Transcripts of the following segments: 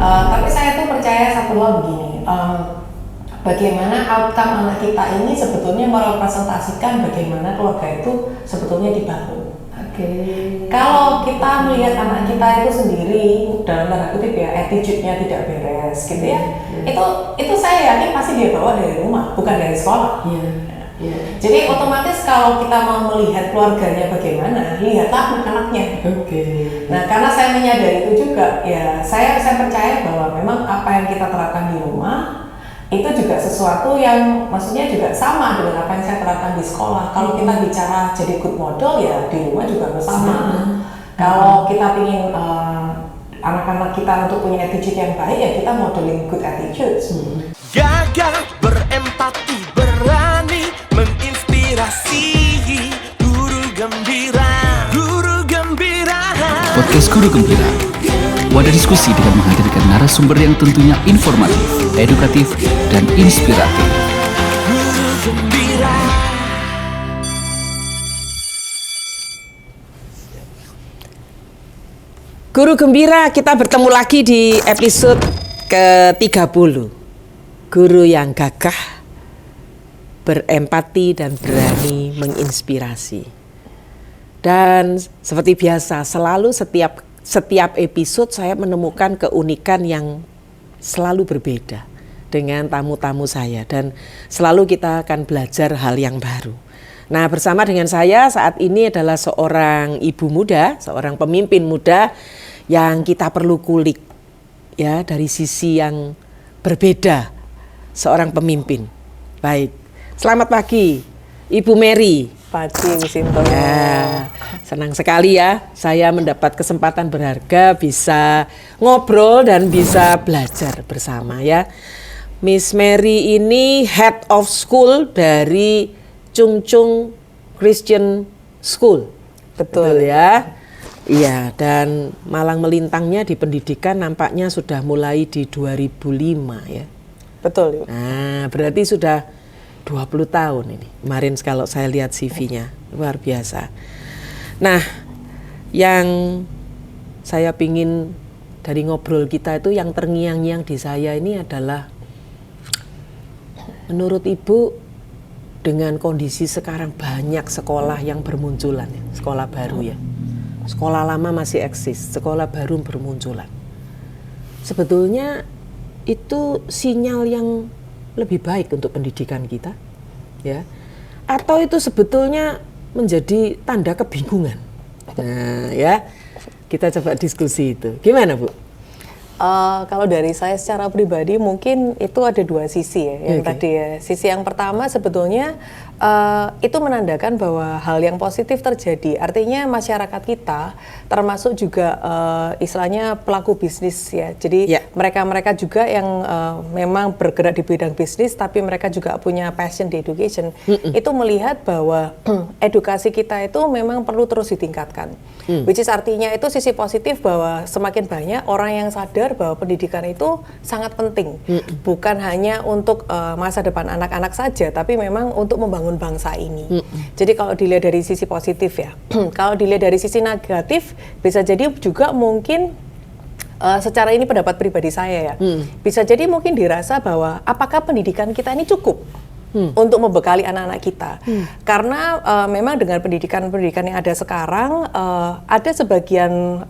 Tapi saya tuh percaya satu hal begini, bagaimana outcome anak kita ini sebetulnya merepresentasikan bagaimana keluarga itu sebetulnya dibangun. Kalau kita melihat anak kita itu sendiri dalam tanda kutip ya, attitude-nya tidak beres gitu ya, itu saya yakin pasti dia bawa dari rumah, bukan dari sekolah. Jadi otomatis kalau kita mau melihat keluarganya bagaimana, lihatlah anak-anaknya. Nah, karena saya menyadari itu juga, ya saya percaya bahwa memang apa yang kita terapkan di rumah itu juga sesuatu yang maksudnya juga sama dengan apa yang saya terapkan di sekolah. Kalau kita bicara jadi good model ya di rumah juga bersama. Kalau kita ingin anak-anak kita untuk punya attitude yang baik ya kita modeling good attitude. Gagah berempati, berani menginspirasi. Guru Gembira, Guru Gembira. Podcast Guru Gembira, wadah diskusi dengan menghadirkan narasumber yang tentunya informatif, edukatif, dan inspiratif. Guru Gembira. Guru Gembira, kita bertemu lagi di episode ke-30. Guru yang gagah, berempati dan berani menginspirasi. Dan seperti biasa, selalu setiap episode saya menemukan keunikan yang selalu berbeda dengan tamu-tamu saya. Dan selalu kita akan belajar hal yang baru. Nah, bersama dengan saya saat ini adalah seorang ibu muda, seorang pemimpin muda yang kita perlu kulik ya dari sisi yang berbeda seorang pemimpin. Baik, selamat pagi Ibu Mary. Pagi Sinto. Ya, senang sekali ya saya mendapat kesempatan berharga bisa ngobrol dan bisa belajar bersama ya. Miss Mary ini head of school dari Chung Chung Christian School. Betul ya. Iya, dan malang melintangnya di pendidikan nampaknya sudah mulai di 2005 ya. Betul. Nah, berarti sudah 20 tahun ini. Kemarin kalau saya lihat CV-nya, luar biasa. Nah, yang saya pingin dari ngobrol kita itu yang terngiang-ngiang di saya ini adalah menurut Ibu dengan kondisi sekarang banyak sekolah yang bermunculan ya, sekolah baru ya. Sekolah lama masih eksis, sekolah baru bermunculan. Sebetulnya itu sinyal yang lebih baik untuk pendidikan kita, ya? Atau itu sebetulnya menjadi tanda kebingungan? Nah, ya, kita coba diskusi itu. Gimana, Bu? Kalau dari saya secara pribadi mungkin itu ada dua sisi ya. Yang tadi ya, sisi yang pertama sebetulnya itu menandakan bahwa hal yang positif terjadi. Artinya masyarakat kita termasuk juga istilahnya pelaku bisnis ya. Jadi mereka-mereka juga yang memang bergerak di bidang bisnis tapi mereka juga punya passion di education. Itu melihat bahwa edukasi kita itu memang perlu terus ditingkatkan. Which is artinya itu sisi positif bahwa semakin banyak orang yang sadar bahwa pendidikan itu sangat penting. Bukan hanya untuk masa depan anak-anak saja, tapi memang untuk membangun bangsa ini. Jadi kalau dilihat dari sisi positif ya, kalau dilihat dari sisi negatif, bisa jadi juga mungkin secara ini pendapat pribadi saya ya, bisa jadi mungkin dirasa bahwa apakah pendidikan kita ini cukup untuk membekali anak-anak kita. Karena memang dengan pendidikan yang ada sekarang, ada sebagian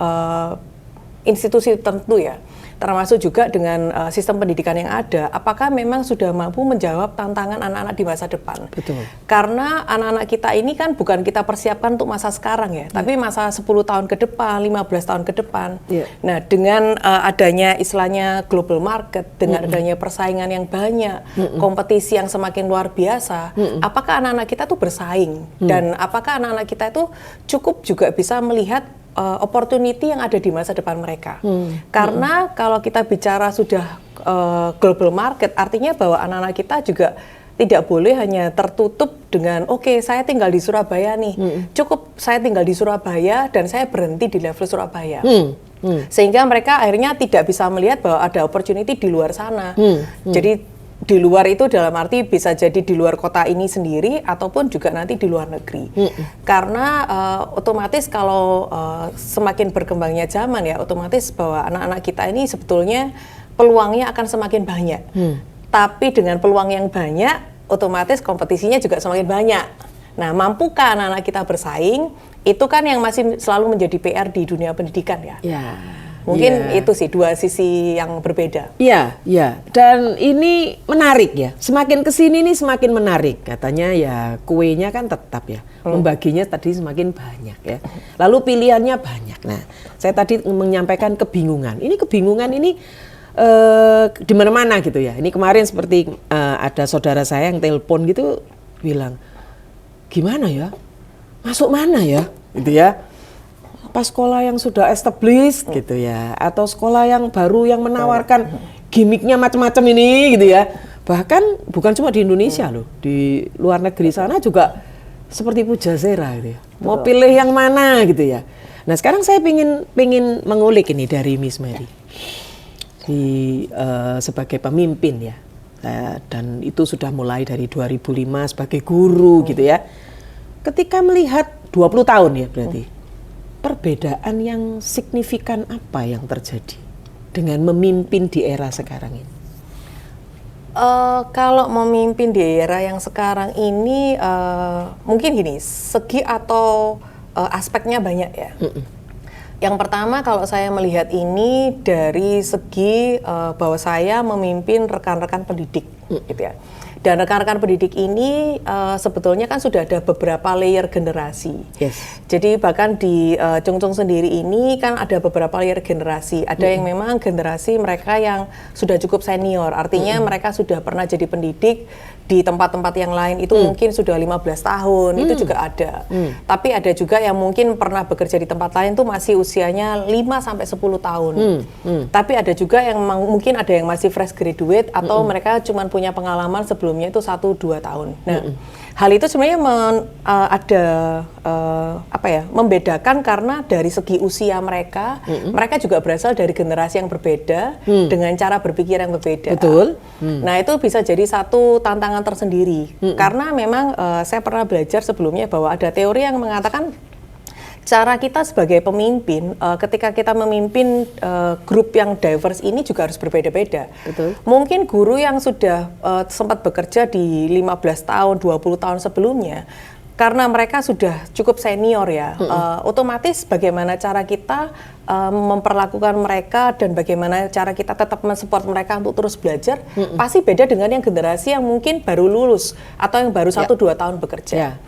institusi tertentu ya, termasuk juga dengan sistem pendidikan yang ada, apakah memang sudah mampu menjawab tantangan anak-anak di masa depan? Betul. Karena anak-anak kita ini kan bukan kita persiapkan untuk masa sekarang ya, tapi masa 10 tahun ke depan, 15 tahun ke depan. Nah, dengan adanya istilahnya global market, dengan adanya persaingan yang banyak, kompetisi yang semakin luar biasa, apakah anak-anak kita tuh bersaing? Dan apakah anak-anak kita itu cukup juga bisa melihat opportunity yang ada di masa depan mereka? Karena kalau kita bicara sudah global market, artinya bahwa anak-anak kita juga tidak boleh hanya tertutup dengan oke, saya tinggal di Surabaya nih, cukup saya tinggal di Surabaya dan saya berhenti di level Surabaya. Sehingga mereka akhirnya tidak bisa melihat bahwa ada opportunity di luar sana. Jadi di luar itu dalam arti bisa jadi di luar kota ini sendiri ataupun juga nanti di luar negeri. Karena otomatis kalau semakin berkembangnya zaman ya, otomatis bahwa anak-anak kita ini sebetulnya peluangnya akan semakin banyak. Tapi dengan peluang yang banyak, otomatis kompetisinya juga semakin banyak. Nah, mampukah anak-anak kita bersaing? Itu kan yang masih selalu menjadi PR di dunia pendidikan ya. Mungkin itu sih dua sisi yang berbeda. Iya. Dan ini menarik ya. Semakin kesini nih semakin menarik. Katanya ya kuenya kan tetap ya. Membaginya tadi semakin banyak ya. Lalu pilihannya banyak. Nah, saya tadi menyampaikan kebingungan. Ini kebingungan ini di mana-mana gitu ya. Ini kemarin seperti ada saudara saya yang telepon gitu bilang, gimana ya? Masuk mana ya? Gitu ya. Pas sekolah yang sudah established gitu ya, atau sekolah yang baru yang menawarkan gimmicknya macam-macam ini gitu ya. Bahkan bukan cuma di Indonesia loh, di luar negeri sana juga seperti Pujasera gitu ya. Mau pilih yang mana gitu ya. Nah sekarang saya pingin mengulik ini dari Miss Mary sebagai pemimpin ya. Dan itu sudah mulai dari 2005 sebagai guru gitu ya. Ketika melihat 20 tahun ya berarti. Perbedaan yang signifikan apa yang terjadi dengan memimpin di era sekarang ini? Kalau memimpin di era yang sekarang ini, mungkin gini, segi atau aspeknya banyak ya. Yang pertama kalau saya melihat ini dari segi bahwa saya memimpin rekan-rekan pendidik, gitu ya. Dan rekan-rekan pendidik ini sebetulnya kan sudah ada beberapa layer generasi. Jadi bahkan di Chungcheong sendiri ini kan ada beberapa layer generasi. Ada yang memang generasi mereka yang sudah cukup senior. Artinya mereka sudah pernah jadi pendidik di tempat-tempat yang lain itu mungkin sudah 15 tahun, itu juga ada. Tapi ada juga yang mungkin pernah bekerja di tempat lain tuh masih usianya 5-10 tahun. Tapi ada juga yang mungkin ada yang masih fresh graduate atau mereka cuma punya pengalaman sebelumnya itu 1-2 tahun. Nah, hal itu sebenarnya membedakan karena dari segi usia mereka, mereka juga berasal dari generasi yang berbeda dengan cara berpikir yang berbeda. Betul. Nah, itu bisa jadi satu tantangan tersendiri. Karena memang saya pernah belajar sebelumnya bahwa ada teori yang mengatakan cara kita sebagai pemimpin, ketika kita memimpin grup yang diverse ini juga harus berbeda-beda. Mungkin guru yang sudah sempat bekerja di 15 tahun, 20 tahun sebelumnya, karena mereka sudah cukup senior ya, otomatis bagaimana cara kita memperlakukan mereka dan bagaimana cara kita tetap mensupport mereka untuk terus belajar, pasti beda dengan yang generasi yang mungkin baru lulus atau yang baru 1-2 tahun bekerja.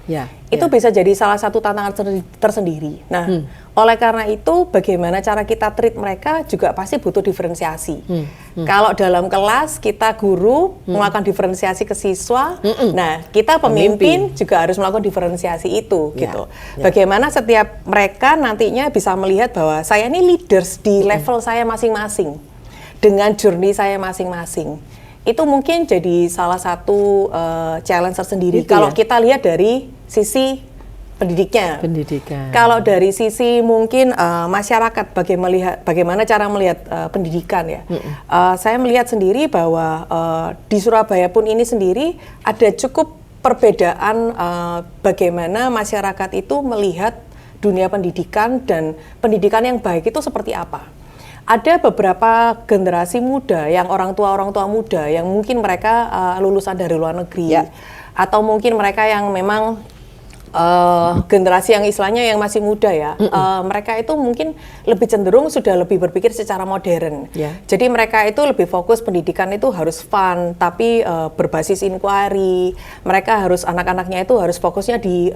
Itu bisa jadi salah satu tantangan tersendiri. Nah, oleh karena itu bagaimana cara kita treat mereka juga pasti butuh diferensiasi. Kalau dalam kelas kita guru melakukan diferensiasi ke siswa, nah kita pemimpin juga harus melakukan diferensiasi itu gitu. Bagaimana setiap mereka nantinya bisa melihat bahwa saya ini leaders di level saya masing-masing dengan journey saya masing-masing. Itu mungkin jadi salah satu challenge tersendiri kalau kita lihat dari sisi pendidikan. Kalau dari sisi mungkin masyarakat bagaimana cara melihat pendidikan ya. Saya melihat sendiri bahwa di Surabaya pun ini sendiri ada cukup perbedaan bagaimana masyarakat itu melihat dunia pendidikan dan pendidikan yang baik itu seperti apa. Ada beberapa generasi muda yang orang tua muda yang mungkin mereka lulusan dari luar negeri atau mungkin mereka yang memang generasi yang istilahnya yang masih muda ya, mereka itu mungkin lebih cenderung sudah lebih berpikir secara modern. Jadi mereka itu lebih fokus pendidikan itu harus fun, tapi berbasis inquiry. Mereka harus anak-anaknya itu harus fokusnya di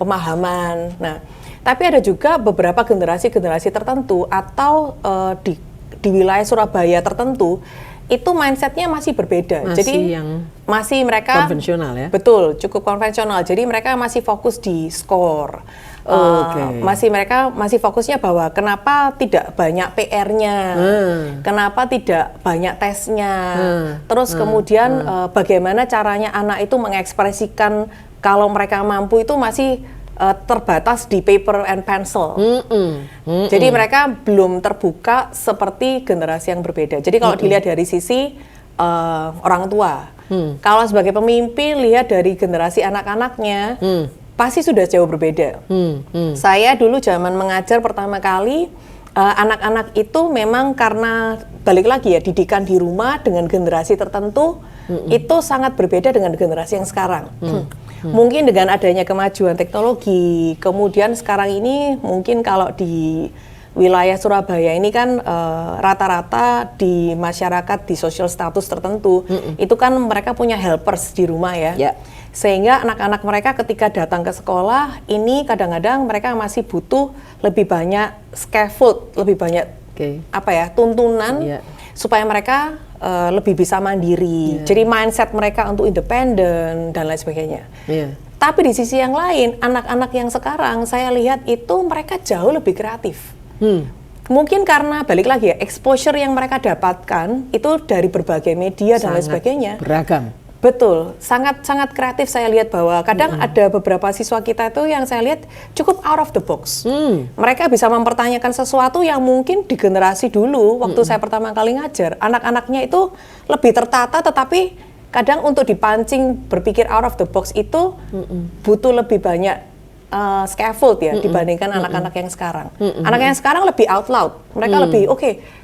pemahaman. Nah, tapi ada juga beberapa generasi tertentu atau di wilayah Surabaya tertentu itu mindsetnya masih berbeda. Jadi masih mereka konvensional ya. Betul, cukup konvensional. Jadi mereka masih fokus di skor. Mereka masih fokusnya bahwa kenapa tidak banyak PR-nya, kenapa tidak banyak tesnya. Terus kemudian bagaimana caranya anak itu mengekspresikan kalau mereka mampu itu masih terbatas di paper and pencil. Jadi mereka belum terbuka seperti generasi yang berbeda. Jadi kalau dilihat dari sisi orang tua. Kalau sebagai pemimpin lihat dari generasi anak-anaknya, pasti sudah jauh berbeda. Saya dulu zaman mengajar pertama kali, anak-anak itu memang karena balik lagi ya didikan di rumah dengan generasi tertentu itu sangat berbeda dengan generasi yang sekarang. Mungkin dengan adanya kemajuan teknologi, kemudian sekarang ini mungkin kalau di wilayah Surabaya ini kan rata-rata di masyarakat di social status tertentu itu kan mereka punya helpers di rumah ya. Sehingga anak-anak mereka ketika datang ke sekolah ini kadang-kadang mereka masih butuh lebih banyak scaffold, lebih banyak tuntunan supaya mereka lebih bisa mandiri. Jadi mindset mereka untuk independen dan lain sebagainya. Tapi di sisi yang lain, anak-anak yang sekarang saya lihat itu mereka jauh lebih kreatif. Mungkin karena balik lagi ya, exposure yang mereka dapatkan itu dari berbagai media dan lain sebagainya. Beragam. Betul, sangat kreatif saya lihat bahwa kadang ada beberapa siswa kita itu yang saya lihat cukup out of the box. Mereka bisa mempertanyakan sesuatu yang mungkin di generasi dulu waktu saya pertama kali ngajar, anak-anaknya itu lebih tertata tetapi kadang untuk dipancing berpikir out of the box itu butuh lebih banyak scaffold ya dibandingkan anak-anak yang sekarang. Anak yang sekarang lebih out loud. Mereka lebih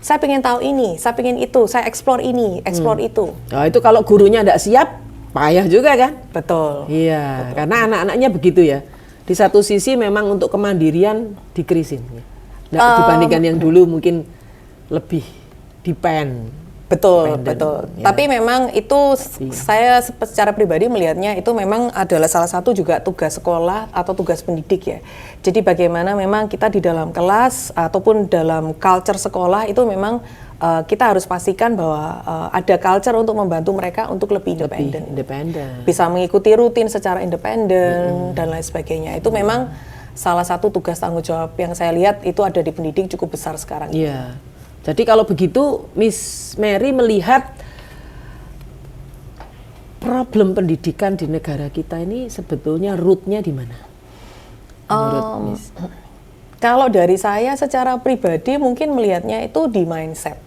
saya pengen tahu ini, saya pengen itu, saya explore ini, explore itu. Oh, itu kalau gurunya tidak siap, payah juga kan? Betul. Iya, karena anak-anaknya begitu ya. Di satu sisi memang untuk kemandirian dikrisin ya. Dibandingkan yang dulu mungkin lebih depend. Betul. Ya. Tapi memang itu saya secara pribadi melihatnya itu memang adalah salah satu juga tugas sekolah atau tugas pendidik ya. Jadi bagaimana memang kita di dalam kelas ataupun dalam culture sekolah itu memang kita harus pastikan bahwa ada culture untuk membantu mereka untuk lebih independen. Bisa mengikuti rutin secara independen dan lain sebagainya. Itu memang salah satu tugas tanggung jawab yang saya lihat itu ada di pendidik cukup besar sekarang. Iya. Jadi kalau begitu Miss Mary melihat problem pendidikan di negara kita ini sebetulnya root-nya di mana? Kalau dari saya secara pribadi mungkin melihatnya itu di mindset.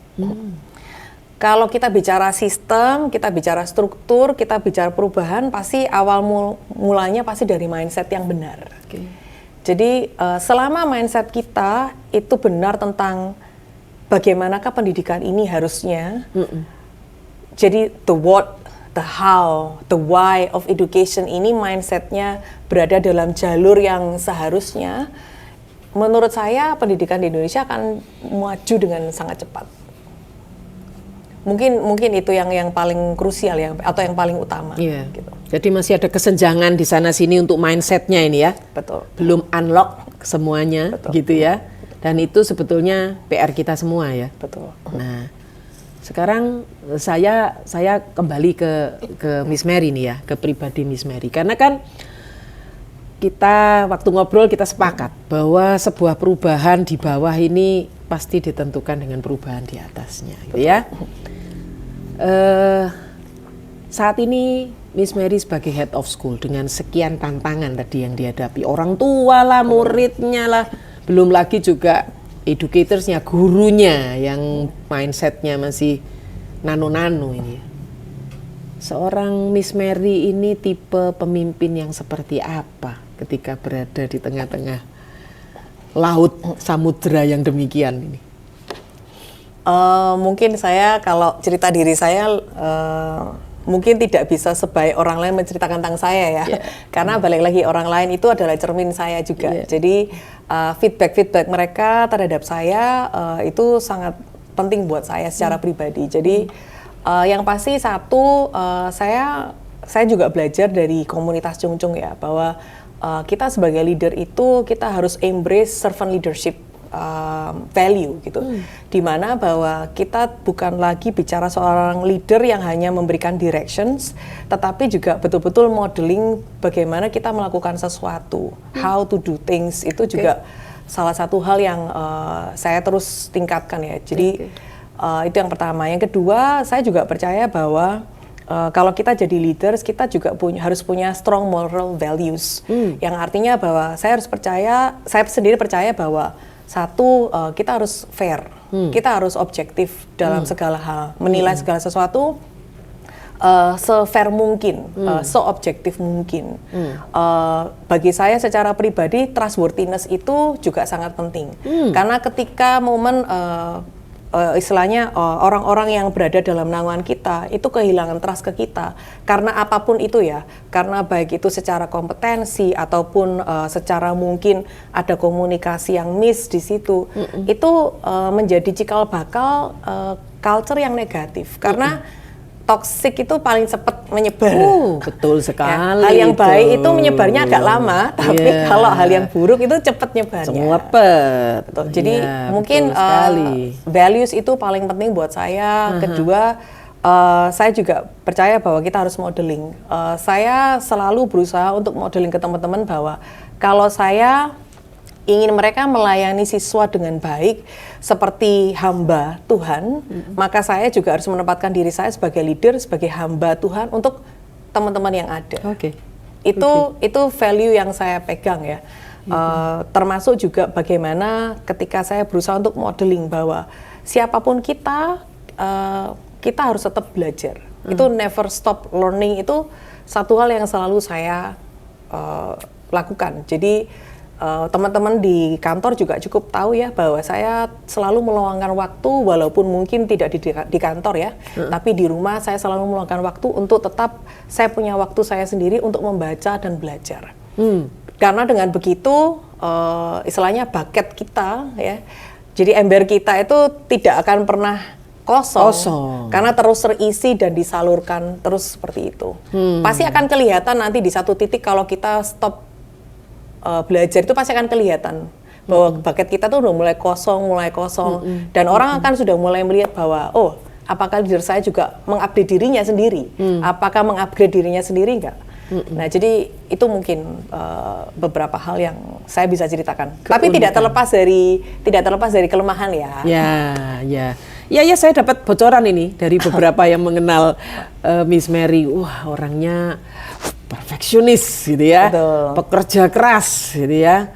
Kalau kita bicara sistem, kita bicara struktur, kita bicara perubahan, pasti awal mulanya pasti dari mindset yang benar. Jadi selama mindset kita itu benar tentang bagaimanakah pendidikan ini harusnya, jadi the what, the how, the why of education ini mindsetnya berada dalam jalur yang seharusnya, menurut saya pendidikan di Indonesia akan maju dengan sangat cepat. Mungkin itu yang paling krusial atau yang paling utama. Gitu. Jadi masih ada kesenjangan di sana sini untuk mindsetnya ini ya. Betul. Belum unlock semuanya, gitu ya. Dan itu sebetulnya PR kita semua ya. Betul. Nah, sekarang saya kembali ke Miss Mary nih ya, ke pribadi Miss Mary. Karena kan kita waktu ngobrol kita sepakat bahwa sebuah perubahan di bawah ini pasti ditentukan dengan perubahan di atasnya, gitu ya. Saat ini Miss Mary sebagai head of school dengan sekian tantangan tadi yang dihadapi, orang tua lah, muridnya lah, belum lagi juga educatorsnya, gurunya yang mindsetnya masih nano-nano ini. Seorang Miss Mary ini tipe pemimpin yang seperti apa ketika berada di tengah-tengah laut samudera yang demikian ini? Mungkin saya kalau cerita diri saya mungkin tidak bisa sebaik orang lain menceritakan tentang saya ya, karena balik lagi orang lain itu adalah cermin saya juga. Jadi feedback mereka terhadap saya itu sangat penting buat saya secara pribadi. Jadi yang pasti satu, saya juga belajar dari komunitas Cungcung ya, bahwa kita sebagai leader itu kita harus embrace servant leadership value gitu, dimana bahwa kita bukan lagi bicara seorang leader yang hanya memberikan directions, tetapi juga betul-betul modeling bagaimana kita melakukan sesuatu, how to do things, itu juga salah satu hal yang saya terus tingkatkan ya. Jadi itu yang pertama. Yang kedua, saya juga percaya bahwa kalau kita jadi leaders, kita juga harus punya strong moral values, yang artinya bahwa saya sendiri percaya bahwa satu, kita harus fair, kita harus objektif dalam segala hal, menilai segala sesuatu se-fair mungkin, se-objektif mungkin. Bagi saya secara pribadi trustworthiness itu juga sangat penting. Karena ketika momen istilahnya orang-orang yang berada dalam naungan kita itu kehilangan trust ke kita karena apapun itu ya, karena baik itu secara kompetensi ataupun secara mungkin ada komunikasi yang miss di situ, itu menjadi cikal bakal culture yang negatif karena toksik itu paling cepat menyebar. Betul sekali. Ya, hal yang baik itu menyebarnya agak lama, tapi kalau hal yang buruk itu cepat nyebarnya. Cepet. Jadi mungkin values itu paling penting buat saya. Kedua, saya juga percaya bahwa kita harus modeling. Saya selalu berusaha untuk modeling ke teman-teman bahwa kalau saya ingin mereka melayani siswa dengan baik seperti hamba Tuhan, maka saya juga harus menempatkan diri saya sebagai leader, sebagai hamba Tuhan untuk teman-teman yang ada. Itu value yang saya pegang ya. Termasuk juga bagaimana ketika saya berusaha untuk modeling bahwa siapapun kita, kita harus tetap belajar. Itu never stop learning, itu satu hal yang selalu saya lakukan. Jadi teman-teman di kantor juga cukup tahu ya bahwa saya selalu meluangkan waktu walaupun mungkin tidak di kantor ya, tapi di rumah saya selalu meluangkan waktu untuk tetap saya punya waktu saya sendiri untuk membaca dan belajar. Karena dengan begitu istilahnya bucket kita ya, jadi ember kita itu tidak akan pernah kosong. Karena terus terisi dan disalurkan terus seperti itu. Pasti akan kelihatan nanti di satu titik kalau kita stop belajar itu pasti akan kelihatan bahwa bucket kita tuh udah mulai kosong dan orang akan sudah mulai melihat bahwa apakah leader saya juga mengupgrade dirinya sendiri, apakah mengupgrade dirinya sendiri enggak. Nah jadi itu mungkin beberapa hal yang saya bisa ceritakan, tapi tidak terlepas dari kelemahan ya. Ya saya dapat bocoran ini dari beberapa yang mengenal Miss Mary. Wah, orangnya perfeksionis gitu ya, pekerja keras gitu ya,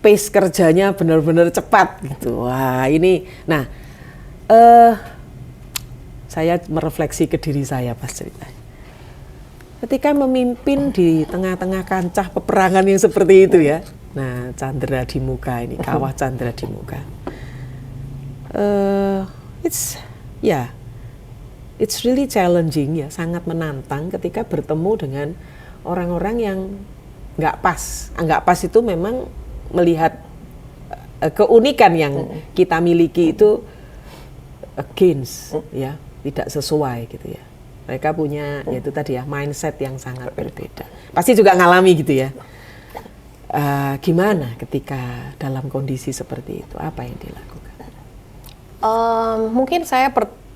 pace kerjanya benar-benar cepat gitu. Wah ini, nah saya merefleksi ke diri saya pas ceritanya. Ketika memimpin di tengah-tengah kancah peperangan yang seperti itu ya, nah candera di muka ini, kawah candera di muka. It's really challenging ya, sangat menantang ketika bertemu dengan orang-orang yang nggak pas. Nggak pas itu memang melihat keunikan yang kita miliki itu against ya, tidak sesuai gitu ya. Mereka punya yaitu tadi ya mindset yang sangat berbeda. Pasti juga ngalami gitu ya. Gimana ketika dalam kondisi seperti itu? Apa yang dilakukan? Mungkin saya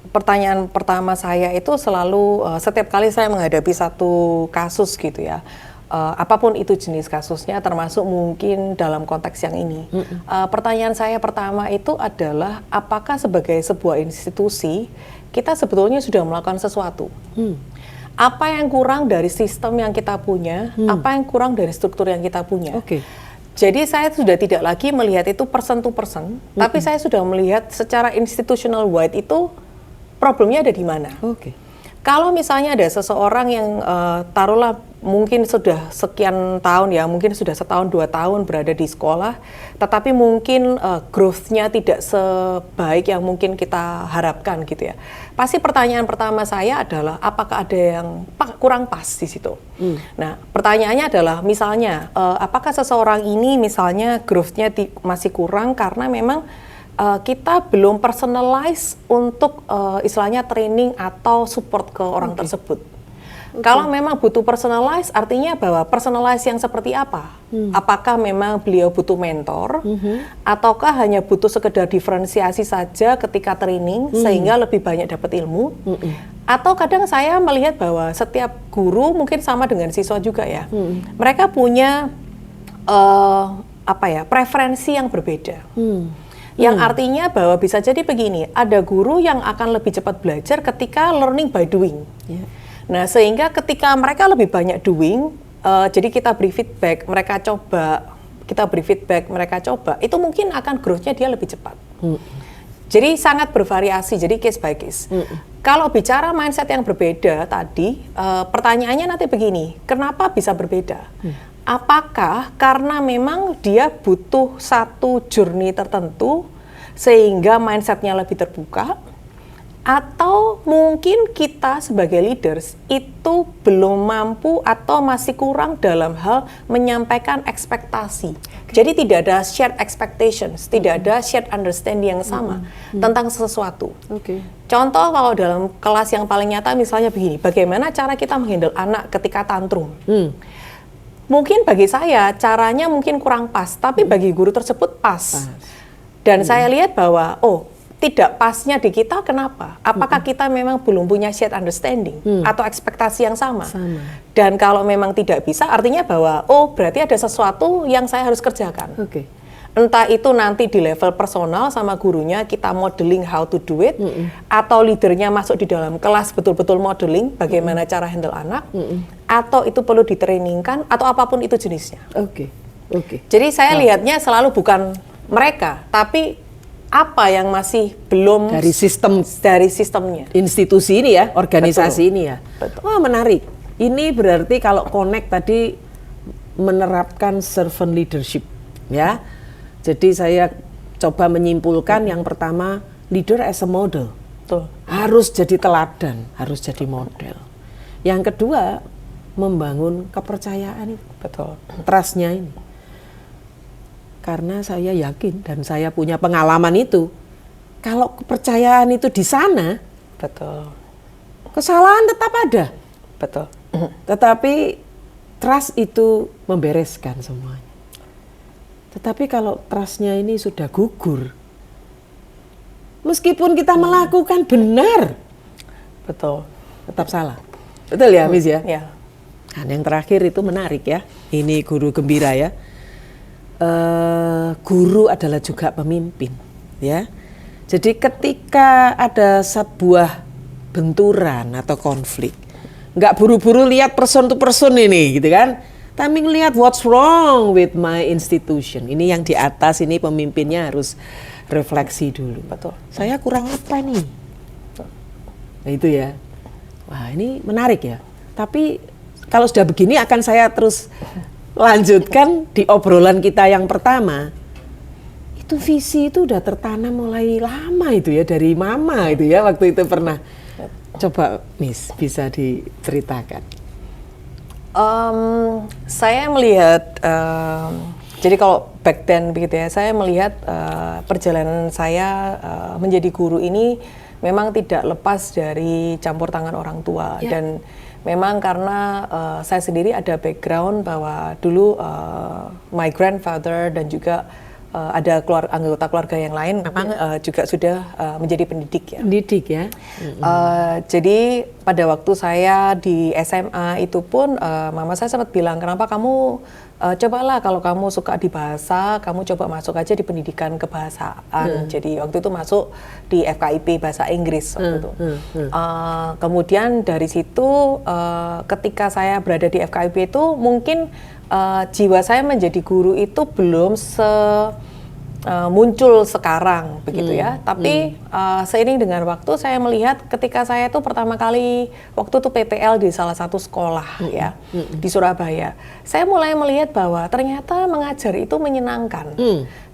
pertanyaan pertama saya itu selalu setiap kali saya menghadapi satu kasus gitu ya, apapun itu jenis kasusnya, termasuk mungkin dalam konteks yang ini. Pertanyaan saya pertama itu adalah apakah sebagai sebuah institusi kita sebetulnya sudah melakukan sesuatu? Apa yang kurang dari sistem yang kita punya? Apa yang kurang dari struktur yang kita punya? Jadi saya sudah tidak lagi melihat itu person to person, tapi saya sudah melihat secara institutional wide itu problemnya ada di mana. Kalau misalnya ada seseorang yang taruhlah mungkin sudah sekian tahun ya, mungkin sudah setahun 2 tahun berada di sekolah, tetapi mungkin growth-nya tidak sebaik yang mungkin kita harapkan gitu ya. Pasti pertanyaan pertama saya adalah apakah ada yang kurang pas di situ. Nah, pertanyaannya adalah misalnya apakah seseorang ini misalnya growth-nya masih kurang karena memang kita belum personalize untuk istilahnya training atau support ke orang tersebut. Kalau memang butuh personalize, artinya bahwa personalize yang seperti apa? Apakah memang beliau butuh mentor, ataukah hanya butuh sekedar diferensiasi saja ketika training sehingga lebih banyak dapat ilmu? Atau kadang saya melihat bahwa setiap guru mungkin sama dengan siswa juga ya, mereka punya preferensi yang berbeda. Yang artinya bahwa bisa jadi begini, ada guru yang akan lebih cepat belajar ketika learning by doing. Nah, sehingga ketika mereka lebih banyak doing, jadi kita beri feedback, mereka coba, kita beri feedback, mereka coba, itu mungkin akan growth-nya dia lebih cepat. Jadi sangat bervariasi, jadi case by case. Kalau bicara mindset yang berbeda tadi, pertanyaannya nanti begini, kenapa bisa berbeda? Apakah karena memang dia butuh satu journey tertentu sehingga mindsetnya lebih terbuka? Atau mungkin kita sebagai leaders itu belum mampu atau masih kurang dalam hal menyampaikan ekspektasi. Jadi tidak ada shared expectations, tidak ada shared understanding yang sama tentang sesuatu. Contoh kalau dalam kelas yang paling nyata misalnya begini, bagaimana cara kita menghandle anak ketika tantrum. Mungkin bagi saya caranya mungkin kurang pas, tapi bagi guru tersebut pas. Dan saya lihat bahwa, tidak pasnya di kita kenapa? Apakah kita memang belum punya shared understanding atau ekspektasi yang sama? Dan kalau memang tidak bisa, artinya bahwa berarti ada sesuatu yang saya harus kerjakan. Entah itu nanti di level personal sama gurunya kita modeling how to do it, atau leadernya masuk di dalam kelas betul-betul modeling bagaimana cara handle anak, atau itu perlu ditrainingkan, atau apapun itu jenisnya. Jadi saya lihatnya selalu bukan mereka, tapi apa yang masih belum dari sistemnya institusi ini ya, organisasi ini ya. Betul. Wah, menarik. Ini berarti kalau connect tadi menerapkan servant leadership ya. Jadi saya coba menyimpulkan yang pertama, leader as a model. Betul. Harus jadi teladan, harus jadi model. Yang kedua, membangun kepercayaan itu. Betul. Trust-nya ini. Karena saya yakin dan saya punya pengalaman itu, kalau kepercayaan itu di sana, betul, kesalahan tetap ada, betul. Tetapi trust itu membereskan semuanya. Tetapi kalau trust-nya ini sudah gugur, meskipun kita melakukan benar, betul, tetap salah. Betul ya, Miss ya? Ya. Dan yang terakhir itu menarik ya, ini guru gembira ya. Guru adalah juga pemimpin, ya. Jadi ketika ada sebuah benturan atau konflik, nggak buru-buru lihat person to person ini, gitu kan? Tapi ngelihat what's wrong with my institution. Ini yang di atas ini pemimpinnya harus refleksi dulu. Betul. Saya kurang apa nih? Nah itu ya. Wah ini menarik ya. Tapi kalau sudah begini akan saya terus lanjutkan di obrolan kita yang pertama. Itu visi itu udah tertanam mulai lama itu ya, dari mama itu ya waktu itu pernah. Coba Miss bisa diceritakan. Saya melihat, jadi kalau back then begitu ya, saya melihat perjalanan saya menjadi guru ini memang tidak lepas dari campur tangan orang tua ya. Dan memang karena saya sendiri ada background bahwa dulu my grandfather dan juga ada anggota keluarga yang lain memang juga sudah menjadi pendidik ya. Pendidik ya. Jadi pada waktu saya di SMA itu pun mama saya sempat bilang, kenapa kamu cobalah kalau kamu suka di bahasa, kamu coba masuk aja di pendidikan kebahasaan. Jadi waktu itu masuk di FKIP bahasa Inggris waktu itu. Kemudian dari situ ketika saya berada di FKIP itu mungkin jiwa saya menjadi guru itu belum muncul sekarang begitu ya. Tapi seiring dengan waktu saya melihat ketika saya itu pertama kali waktu itu PPL di salah satu sekolah ya di Surabaya. Saya mulai melihat bahwa ternyata mengajar itu menyenangkan.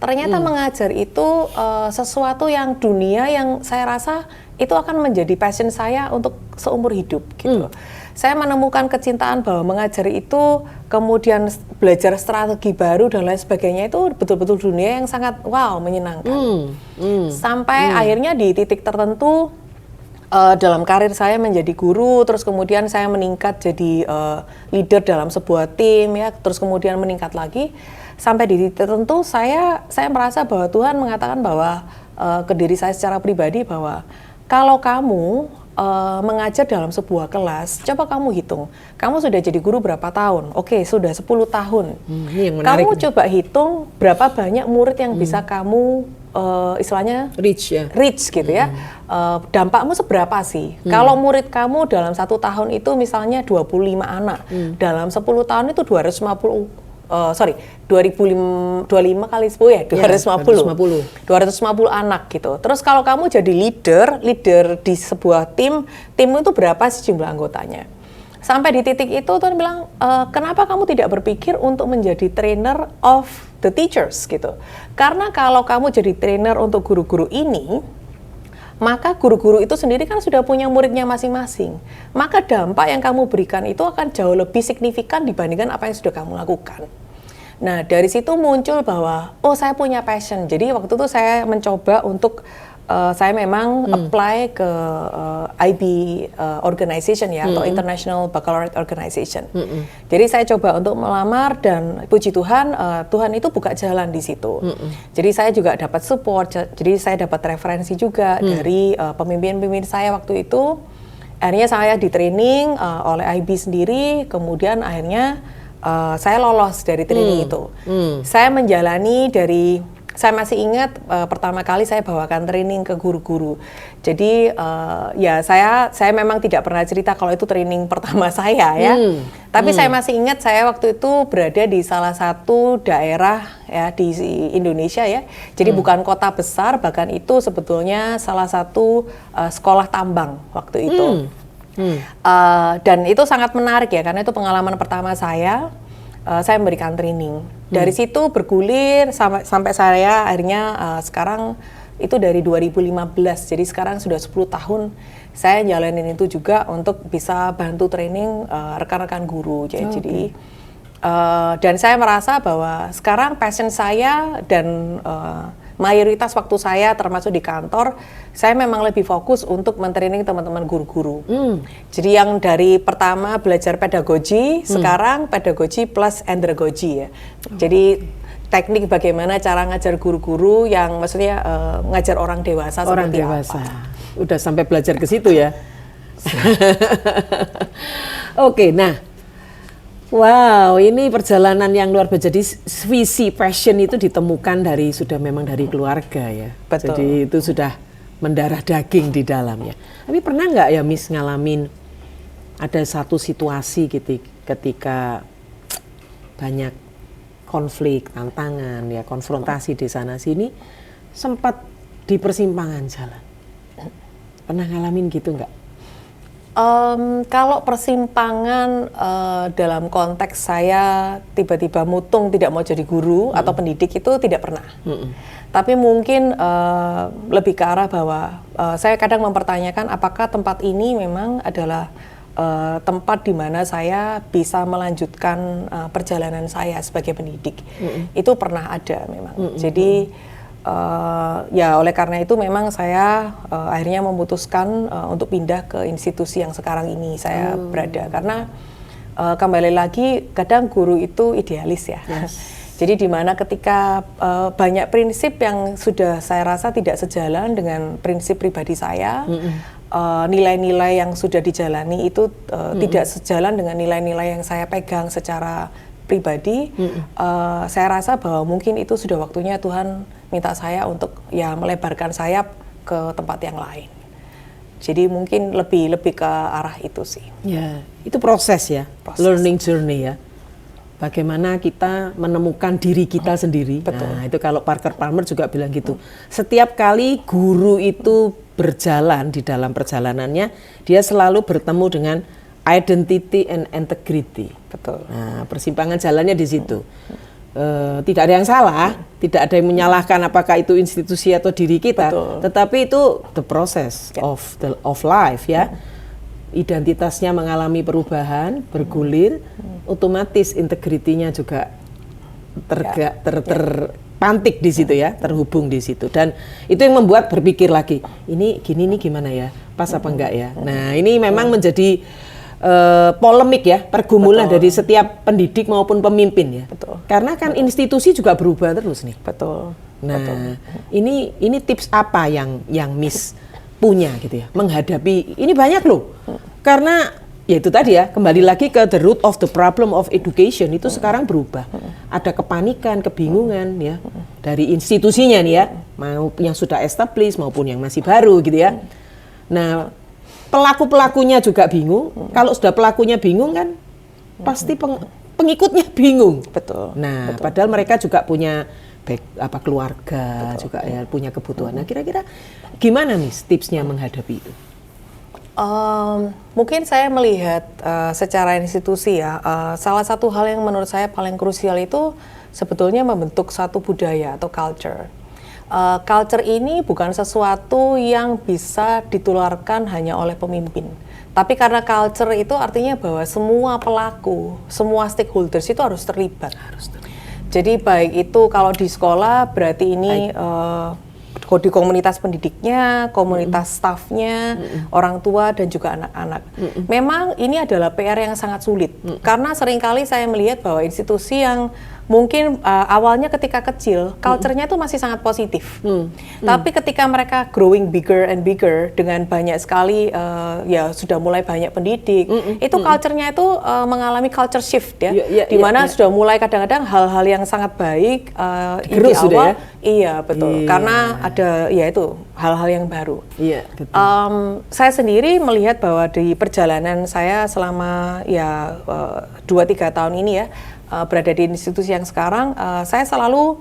Ternyata mengajar itu sesuatu yang dunia yang saya rasa itu akan menjadi passion saya untuk seumur hidup gitu. Saya menemukan kecintaan bahwa mengajar itu, kemudian belajar strategi baru dan lain sebagainya itu betul-betul dunia yang sangat wow, menyenangkan. Sampai akhirnya di titik tertentu dalam karir saya menjadi guru, terus kemudian saya meningkat jadi leader dalam sebuah tim ya, terus kemudian meningkat lagi sampai di titik tertentu saya merasa bahwa Tuhan mengatakan bahwa ke diri saya secara pribadi bahwa kalau kamu mengajar dalam sebuah kelas, coba kamu hitung, kamu sudah jadi guru berapa tahun? Oke, sudah 10 tahun. Kamu coba hitung berapa banyak murid yang bisa kamu istilahnya reach gitu ya. Dampakmu seberapa sih? Kalau murid kamu dalam 1 tahun itu misalnya 25 anak, dalam 10 tahun itu 250 2025 kali 10 ya, 250 anak gitu. Terus kalau kamu jadi leader di sebuah tim itu berapa sih jumlah anggotanya? Sampai di titik itu Tuhan bilang, kenapa kamu tidak berpikir untuk menjadi trainer of the teachers gitu? Karena kalau kamu jadi trainer untuk guru-guru ini, maka guru-guru itu sendiri kan sudah punya muridnya masing-masing. Maka dampak yang kamu berikan itu akan jauh lebih signifikan dibandingkan apa yang sudah kamu lakukan. Nah, dari situ muncul bahwa, oh saya punya passion. Jadi waktu itu saya mencoba untuk, saya memang apply ke IB organization ya, atau International Baccalaureate Organization. Jadi saya coba untuk melamar dan puji Tuhan, Tuhan itu buka jalan di situ. Jadi saya juga dapat support, jadi saya dapat referensi juga dari pemimpin-pemimpin saya waktu itu. Akhirnya saya di training oleh IB sendiri, kemudian akhirnya saya lolos dari training itu. Saya menjalani saya masih ingat pertama kali saya bawakan training ke guru-guru. Jadi ya saya memang tidak pernah cerita kalau itu training pertama saya ya. Tapi saya masih ingat saya waktu itu berada di salah satu daerah ya di Indonesia ya. Jadi bukan kota besar, bahkan itu sebetulnya salah satu sekolah tambang waktu itu. Dan itu sangat menarik ya, karena itu pengalaman pertama saya memberikan training. Dari situ bergulir sampai saya akhirnya sekarang itu dari 2015, jadi sekarang sudah 10 tahun saya jalanin itu juga untuk bisa bantu training rekan-rekan guru. Jadi dan saya merasa bahwa sekarang passion saya dan mayoritas waktu saya termasuk di kantor, saya memang lebih fokus untuk mentraining teman-teman guru-guru. Jadi yang dari pertama belajar pedagogi, sekarang pedagogi plus andragogi ya. Jadi teknik bagaimana cara ngajar guru-guru yang maksudnya ngajar orang dewasa seperti apa. Udah sampai belajar ke situ ya. Oke, nah. Wow, ini perjalanan yang luar biasa. Jadi visi passion itu ditemukan sudah memang dari keluarga ya. Betul. Jadi itu sudah mendarah daging di dalamnya. Tapi pernah nggak ya Miss ngalamin ada satu situasi gitu ketika banyak konflik, tantangan ya, konfrontasi di sana sini, sempat di persimpangan jalan. Pernah ngalamin gitu nggak? Kalau persimpangan dalam konteks saya tiba-tiba mutung tidak mau jadi guru atau pendidik itu tidak pernah. Tapi mungkin lebih ke arah bahwa saya kadang mempertanyakan apakah tempat ini memang adalah tempat di mana saya bisa melanjutkan perjalanan saya sebagai pendidik. Itu pernah ada memang. Jadi ya oleh karena itu memang saya akhirnya memutuskan untuk pindah ke institusi yang sekarang ini saya berada, karena kembali lagi kadang guru itu idealis ya. Jadi di mana ketika banyak prinsip yang sudah saya rasa tidak sejalan dengan prinsip pribadi saya, nilai-nilai yang sudah dijalani itu tidak sejalan dengan nilai-nilai yang saya pegang secara pribadi, saya rasa bahwa mungkin itu sudah waktunya Tuhan minta saya untuk ya melebarkan sayap ke tempat yang lain. Jadi mungkin lebih ke arah itu sih. Ya, itu proses ya, learning journey ya. Bagaimana kita menemukan diri kita sendiri. Betul. Nah, itu kalau Parker Palmer juga bilang gitu. Setiap kali guru itu berjalan di dalam perjalanannya, dia selalu bertemu dengan identity and integrity. Betul. Nah, persimpangan jalannya di situ. Tidak ada yang salah, tidak ada yang menyalahkan apakah itu institusi atau diri kita. Betul. Tetapi itu the process of life ya. Identitasnya mengalami perubahan, bergulir, otomatis integritinya juga terpantik di situ ya, terhubung di situ. Dan itu yang membuat berpikir lagi, ini gini nih gimana ya, pas apa enggak ya. Nah ini memang menjadi polemik ya, pergumulan dari setiap pendidik maupun pemimpin ya. Betul. Karena kan institusi juga berubah terus nih. Betul. Nah, Betul. ini tips apa yang Miss punya gitu ya, menghadapi ini banyak loh. Karena ya itu tadi ya, kembali lagi ke the root of the problem of education itu sekarang berubah. Ada kepanikan, kebingungan ya dari institusinya nih ya, mau yang sudah established maupun yang masih baru gitu ya. Nah, pelaku-pelakunya juga bingung. Kalau sudah pelakunya bingung kan pasti pengikutnya bingung. Betul. Nah, padahal mereka juga punya keluarga, juga ya punya kebutuhan. Nah, kira-kira gimana Miss tipsnya menghadapi itu? Mungkin saya melihat secara institusi ya, salah satu hal yang menurut saya paling krusial itu sebetulnya membentuk satu budaya atau culture. Culture ini bukan sesuatu yang bisa ditularkan hanya oleh pemimpin. Tapi karena culture itu artinya bahwa semua pelaku, semua stakeholders itu harus terlibat. Jadi baik itu kalau di sekolah berarti ini di komunitas pendidiknya, komunitas stafnya, orang tua dan juga anak-anak. Memang ini adalah PR yang sangat sulit karena seringkali saya melihat bahwa institusi yang mungkin awalnya ketika kecil, culture-nya itu masih sangat positif. Tapi ketika mereka growing bigger and bigger dengan banyak sekali ya sudah mulai banyak pendidik, itu culture-nya itu mengalami culture shift ya, di mana sudah mulai kadang-kadang hal-hal yang sangat baik di awal, iya betul, karena ada ya itu hal-hal yang baru. Iya, betul. Saya sendiri melihat bahwa di perjalanan saya selama ya 2-3 tahun ini ya, berada di institusi yang sekarang, saya selalu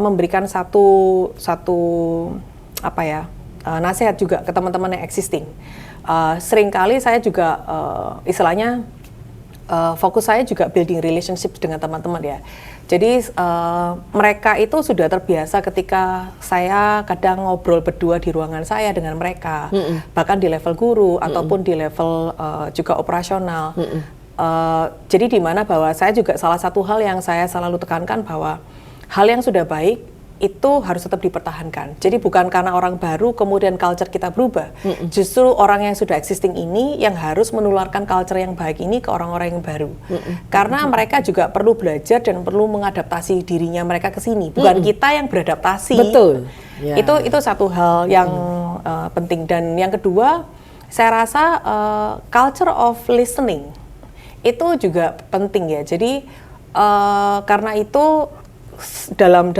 memberikan satu nasihat juga ke teman-teman yang existing. Seringkali saya juga istilahnya fokus saya juga building relationship dengan teman-teman ya. Jadi mereka itu sudah terbiasa ketika saya kadang ngobrol berdua di ruangan saya dengan mereka, bahkan di level guru ataupun di level juga operasional. Jadi di mana bahwa saya juga salah satu hal yang saya selalu tekankan bahwa hal yang sudah baik itu harus tetap dipertahankan. Jadi bukan karena orang baru kemudian culture kita berubah. Justru orang yang sudah existing ini yang harus menularkan culture yang baik ini ke orang-orang yang baru. Karena mereka juga perlu belajar dan perlu mengadaptasi dirinya mereka ke sini. Bukan kita yang beradaptasi. Betul. Ya. Itu satu hal yang penting. Dan yang kedua, saya rasa culture of listening itu juga penting ya. Jadi karena itu dalam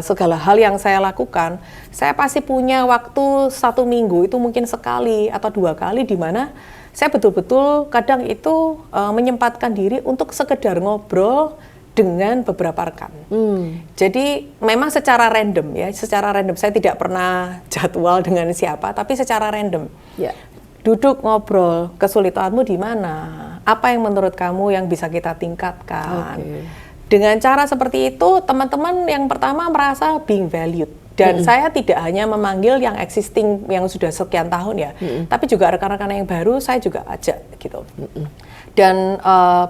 segala hal yang saya lakukan, saya pasti punya waktu 1 minggu itu mungkin sekali atau 2 kali di mana saya betul-betul kadang itu menyempatkan diri untuk sekedar ngobrol dengan beberapa rekan. Jadi memang secara random ya, saya tidak pernah jadwal dengan siapa, tapi secara random. Yeah. Duduk ngobrol, kesulitanmu di mana? Apa yang menurut kamu yang bisa kita tingkatkan? Dengan cara seperti itu, teman-teman yang pertama merasa being valued. Dan saya tidak hanya memanggil yang existing yang sudah sekian tahun ya, tapi juga rekan-rekan yang baru saya juga ajak gitu. Dan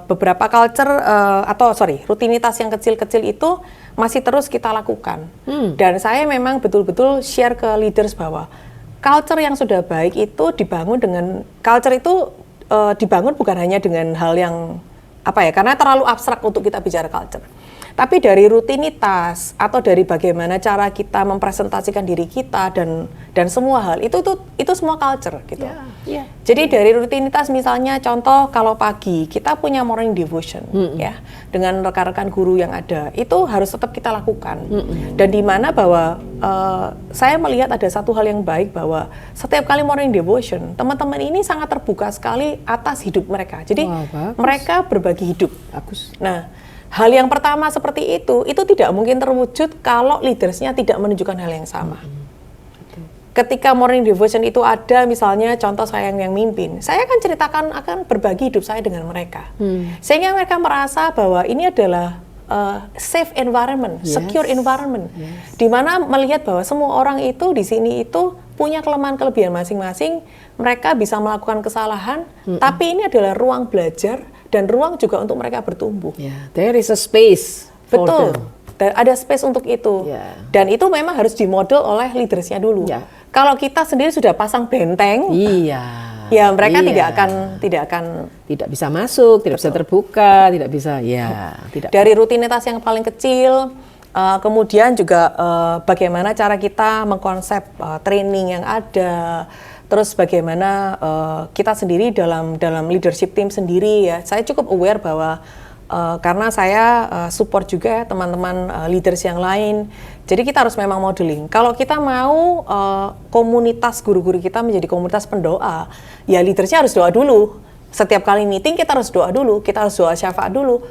beberapa culture rutinitas yang kecil-kecil itu masih terus kita lakukan. Dan saya memang betul-betul share ke leaders bahwa culture yang sudah baik itu dibangun dengan culture itu dibangun bukan hanya dengan hal yang karena terlalu abstrak untuk kita bicara culture. Tapi dari rutinitas atau dari bagaimana cara kita mempresentasikan diri kita dan semua hal itu semua culture gitu. Jadi dari rutinitas misalnya contoh kalau pagi kita punya morning devotion ya dengan rekan-rekan guru yang ada itu harus tetap kita lakukan. Dan di mana bahwa saya melihat ada satu hal yang baik bahwa setiap kali morning devotion teman-teman ini sangat terbuka sekali atas hidup mereka. Jadi mereka berbagi hidup. Bagus. Nah, hal yang pertama seperti itu tidak mungkin terwujud kalau leadersnya tidak menunjukkan hal yang sama. Ketika morning devotion itu ada, misalnya contoh saya yang mimpin, saya akan ceritakan akan berbagi hidup saya dengan mereka. Sehingga mereka merasa bahwa ini adalah safe environment, secure environment. Di mana melihat bahwa semua orang itu di sini itu punya kelemahan kelebihan masing-masing, mereka bisa melakukan kesalahan, tapi ini adalah ruang belajar dan ruang juga untuk mereka bertumbuh. There is a space. Betul. Ada space untuk itu. Dan itu memang harus dimodel oleh leadersnya dulu. Kalau kita sendiri sudah pasang benteng, ya mereka tidak bisa masuk, tidak bisa terbuka, tidak bisa tidak. Dari rutinitas yang paling kecil, kemudian juga bagaimana cara kita mengkonsep training yang ada. Terus bagaimana kita sendiri dalam leadership team sendiri ya, saya cukup aware bahwa karena saya support juga ya teman-teman leaders yang lain, jadi kita harus memang modeling. Kalau kita mau komunitas guru-guru kita menjadi komunitas pendoa, ya leadersnya harus doa dulu. setiap kali meeting kita harus doa dulu, kita harus doa syafaat dulu.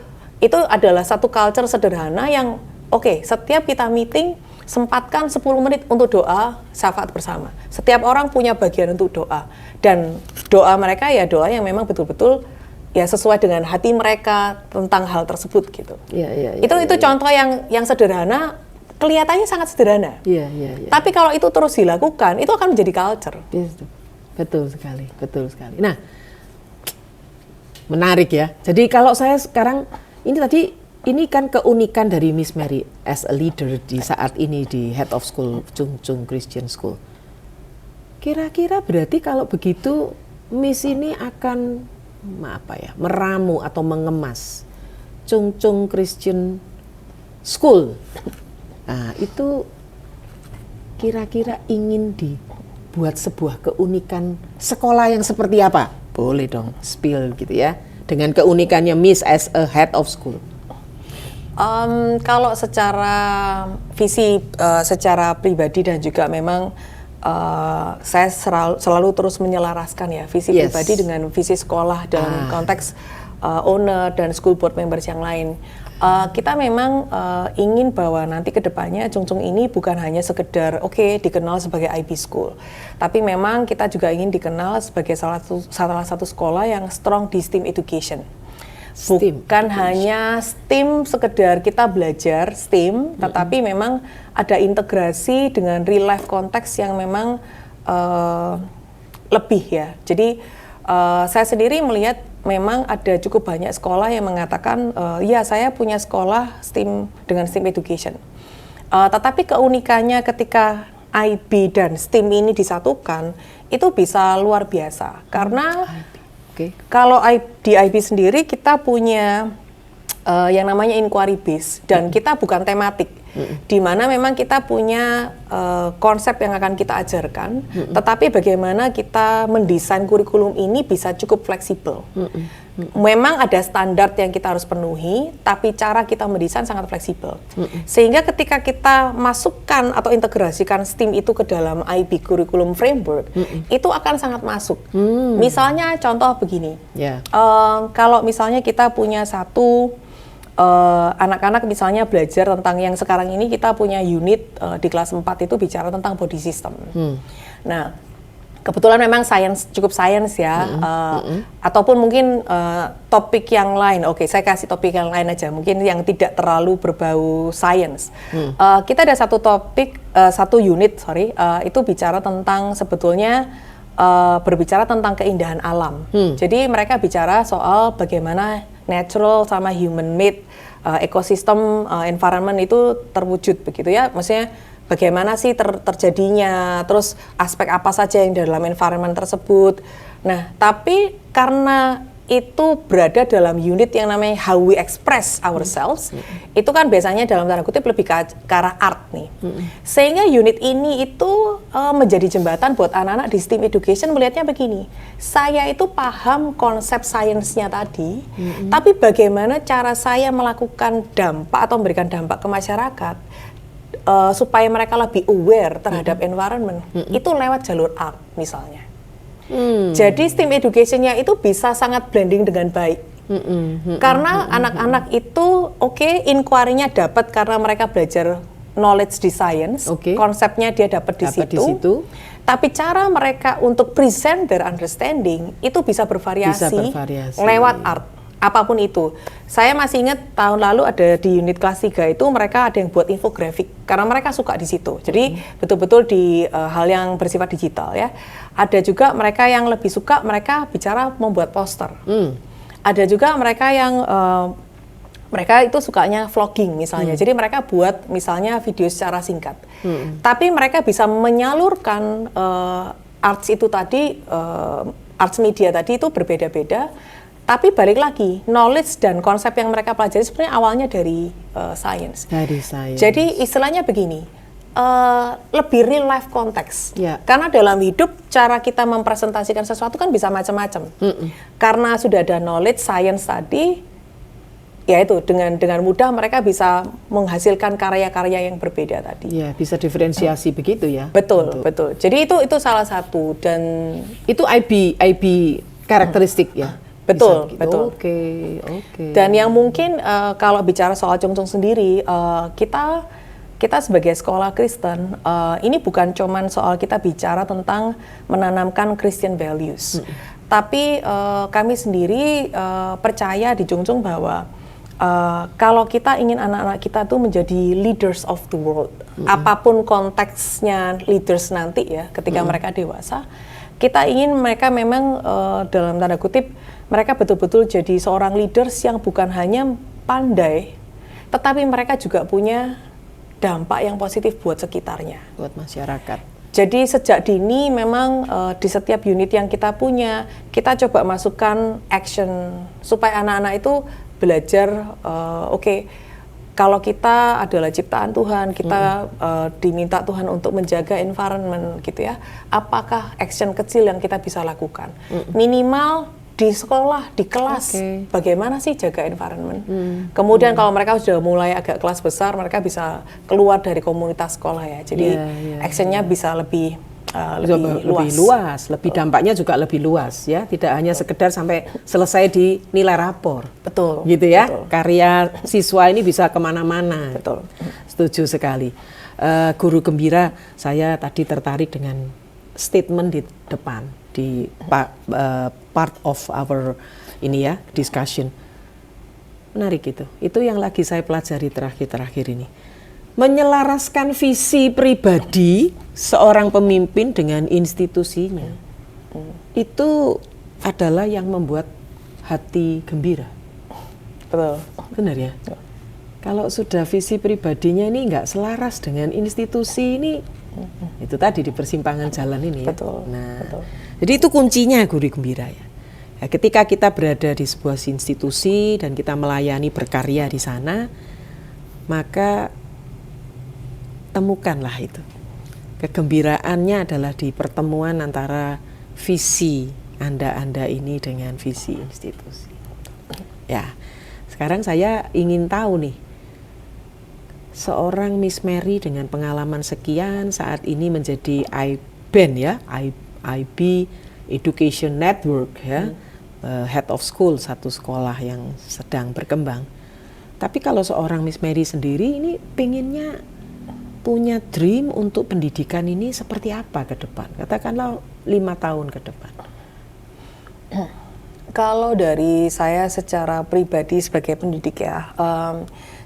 Itu adalah satu culture sederhana yang oke, setiap kita meeting sempatkan 10 menit untuk doa syafaat bersama. Setiap orang punya bagian untuk doa, dan doa mereka ya doa yang memang betul-betul ya sesuai dengan hati mereka tentang hal tersebut gitu. Itu contoh yang sederhana, kelihatannya sangat sederhana. Tapi kalau itu terus dilakukan, itu akan menjadi culture. Betul sekali. Nah, menarik ya. Jadi kalau saya sekarang ini kan keunikan dari Miss Mary as a leader di saat ini di Head of School Chung Chung Christian School. Kira-kira berarti kalau begitu Miss ini akan meramu atau mengemas Chung Chung Christian School. Nah, itu kira-kira ingin dibuat sebuah keunikan sekolah yang seperti apa? Boleh dong spill gitu ya. Dengan keunikannya Miss as a head of school. Kalau secara visi, secara pribadi dan juga memang saya selalu terus menyelaraskan ya visi pribadi dengan visi sekolah dalam konteks owner dan school board members yang lain. Kita memang ingin bahwa nanti ke depannya Chung Chung ini bukan hanya sekedar dikenal sebagai IB school, tapi memang kita juga ingin dikenal sebagai salah satu sekolah yang strong di STEAM education. Bukan hanya STEAM sekedar kita belajar STEAM, tetapi memang ada integrasi dengan real life konteks yang memang lebih ya. Jadi saya sendiri melihat memang ada cukup banyak sekolah yang mengatakan, ya saya punya sekolah STEAM dengan STEAM education. Tetapi keunikannya ketika IB dan STEAM ini disatukan, itu bisa luar biasa. Karena kalau di IB sendiri kita punya yang namanya inquiry base, dan kita bukan tematik. Di mana memang kita punya konsep yang akan kita ajarkan, tetapi bagaimana kita mendesain kurikulum ini bisa cukup fleksibel. Memang ada standar yang kita harus penuhi, tapi cara kita mendesain sangat fleksibel. Sehingga ketika kita masukkan atau integrasikan STEAM itu ke dalam IB Curriculum Framework, itu akan sangat masuk. Misalnya contoh begini, kalau misalnya kita punya satu anak-anak misalnya belajar tentang yang sekarang ini kita punya unit di kelas 4 itu bicara tentang body system. Nah, kebetulan memang cukup science ya, ataupun mungkin topik yang lain. Saya kasih topik yang lain aja, mungkin yang tidak terlalu berbau science. Kita ada satu unit, itu bicara tentang sebetulnya berbicara tentang keindahan alam. Jadi mereka bicara soal bagaimana natural sama human made ekosistem environment itu terwujud begitu ya. Maksudnya bagaimana sih terjadinya, terus aspek apa saja yang dalam environment tersebut. Nah, tapi karena itu berada dalam unit yang namanya how we express ourselves, itu kan biasanya dalam tanda kutip lebih ke arah art nih. Sehingga unit ini itu menjadi jembatan buat anak-anak di STEAM education melihatnya begini. Saya itu paham konsep sainsnya tadi, tapi bagaimana cara saya melakukan dampak atau memberikan dampak ke masyarakat supaya mereka lebih aware terhadap environment, itu lewat jalur art misalnya. Jadi STEAM education-nya itu bisa sangat blending dengan baik. Karena anak-anak itu inquiry-nya dapat karena mereka belajar knowledge di science, konsepnya dia dapat di situ. Tapi cara mereka untuk present their understanding itu bisa bervariasi lewat art. Apapun itu. Saya masih ingat tahun lalu ada di unit kelas 3 itu mereka ada yang buat infografik karena mereka suka di situ. Jadi betul-betul di hal yang bersifat digital ya. Ada juga mereka yang lebih suka mereka bicara membuat poster. Ada juga mereka yang mereka itu sukanya vlogging misalnya. Jadi mereka buat misalnya video secara singkat. Tapi mereka bisa menyalurkan arts itu tadi, arts media tadi itu berbeda-beda. Tapi balik lagi, knowledge dan konsep yang mereka pelajari sebenarnya awalnya dari science. Jadi istilahnya begini, lebih real life konteks. Karena dalam hidup cara kita mempresentasikan sesuatu kan bisa macam-macam. Karena sudah ada knowledge science tadi, ya itu dengan mudah mereka bisa menghasilkan karya-karya yang berbeda tadi. Ya, bisa diferensiasi begitu ya. Betul. Jadi itu salah satu dan itu IB karakteristik ya. Betul, Bisa begitu. betul. Oke. Dan yang mungkin kalau bicara soal Chungcheong sendiri, kita sebagai sekolah Kristen, ini bukan cuman soal kita bicara tentang menanamkan Christian values, tapi kami sendiri percaya di Chungcheong bahwa kalau kita ingin anak-anak kita tuh menjadi leaders of the world, apapun konteksnya leaders nanti ya, ketika mereka dewasa, kita ingin mereka memang dalam tanda kutip mereka betul-betul jadi seorang leaders yang bukan hanya pandai, tetapi mereka juga punya dampak yang positif buat sekitarnya. Buat masyarakat. Jadi sejak dini memang di setiap unit yang kita punya, kita coba masukkan action supaya anak-anak itu belajar, oke, kalau kita adalah ciptaan Tuhan, kita diminta Tuhan untuk menjaga environment gitu ya. Apakah action kecil yang kita bisa lakukan? Minimal di sekolah, di kelas, bagaimana sih jaga environment? Kemudian kalau mereka sudah mulai agak kelas besar, mereka bisa keluar dari komunitas sekolah ya. Jadi actionnya bisa lebih luas, lebih dampaknya juga lebih luas ya, tidak hanya sekedar sampai selesai di nilai rapor. Betul. Gitu ya, betul. karya siswa ini bisa kemana-mana. Betul. Setuju sekali. Guru Gembira, saya tadi tertarik dengan statement di depan di part of our ini ya discussion. Menarik itu. Itu yang lagi saya pelajari terakhir-terakhir ini. Menyelaraskan visi pribadi seorang pemimpin dengan institusinya. Itu adalah yang membuat hati gembira. Betul. Benar ya? Kalau sudah visi pribadinya ini nggak selaras dengan institusi ini, itu tadi di persimpangan jalan ini ya. Betul. Nah, betul. jadi itu kuncinya Guru Gembira ya. Ya, ketika kita berada di sebuah institusi dan kita melayani berkarya di sana, maka temukanlah itu. Kegembiraannya adalah di pertemuan antara visi Anda ini dengan visi institusi. Ya, sekarang saya ingin tahu nih, seorang Miss Mary dengan pengalaman sekian saat ini menjadi IBEN ya, IB Education Network ya, head of school satu sekolah yang sedang berkembang. Tapi kalau seorang Miss Mary sendiri ini pinginnya punya dream untuk pendidikan ini seperti apa ke depan? Katakanlah 5 tahun ke depan. Kalau dari saya secara pribadi sebagai pendidik ya,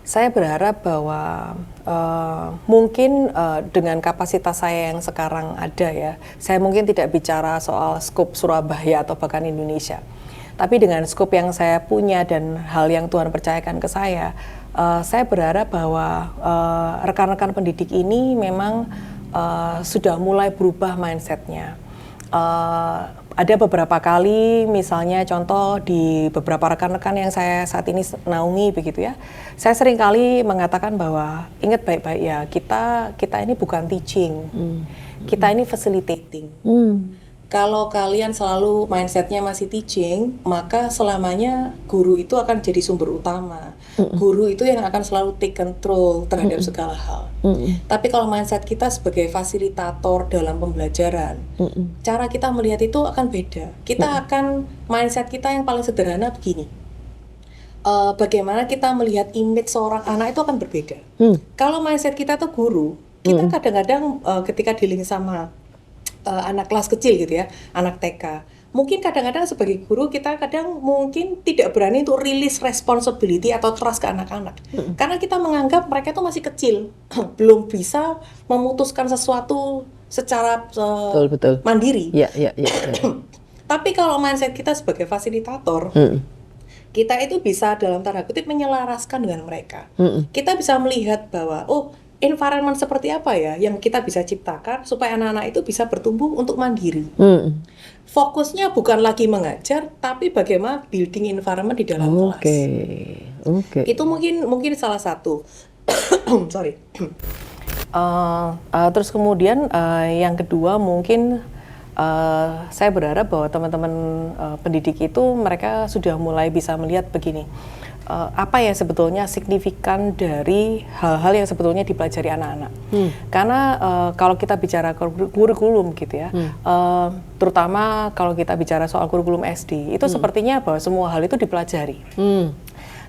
saya berharap bahwa mungkin dengan kapasitas saya yang sekarang ada ya, saya mungkin tidak bicara soal skop Surabaya atau bahkan Indonesia. Tapi dengan skop yang saya punya dan hal yang Tuhan percayakan ke saya berharap bahwa rekan-rekan pendidik ini memang sudah mulai berubah mindsetnya. Ada beberapa kali, misalnya contoh di beberapa rekan-rekan yang saya saat ini naungi begitu ya, saya sering kali mengatakan bahwa ingat baik-baik ya, kita ini bukan teaching, kita ini facilitating. Kalau kalian selalu mindsetnya masih teaching, maka selamanya guru itu akan jadi sumber utama. Guru itu yang akan selalu take control terhadap segala hal. Tapi kalau mindset kita sebagai fasilitator dalam pembelajaran, cara kita melihat itu akan beda. Kita akan, mindset kita yang paling sederhana begini. Bagaimana kita melihat image seorang anak itu akan berbeda. Kalau mindset kita tuh guru, kita kadang-kadang ketika dealing sama anak kelas kecil gitu ya, anak TK. Mungkin kadang-kadang sebagai guru kita kadang mungkin tidak berani untuk rilis responsibility atau trust ke anak-anak. Karena kita menganggap mereka itu masih kecil, belum bisa memutuskan sesuatu secara Betul. mandiri. Ya. Tapi kalau mindset kita sebagai fasilitator, kita itu bisa dalam tanda kutip menyelaraskan dengan mereka. Kita bisa melihat bahwa environment seperti apa ya yang kita bisa ciptakan supaya anak-anak itu bisa bertumbuh untuk mandiri. Fokusnya bukan lagi mengajar, tapi bagaimana building environment di dalam kelas. Oke. Itu mungkin salah satu. Sorry. Terus kemudian yang kedua mungkin saya berharap bahwa teman-teman pendidik itu mereka sudah mulai bisa melihat begini. apa yang sebetulnya signifikan dari hal-hal yang sebetulnya dipelajari anak-anak. Karena kalau kita bicara kurikulum gitu ya, terutama kalau kita bicara soal kurikulum SD, itu sepertinya bahwa semua hal itu dipelajari.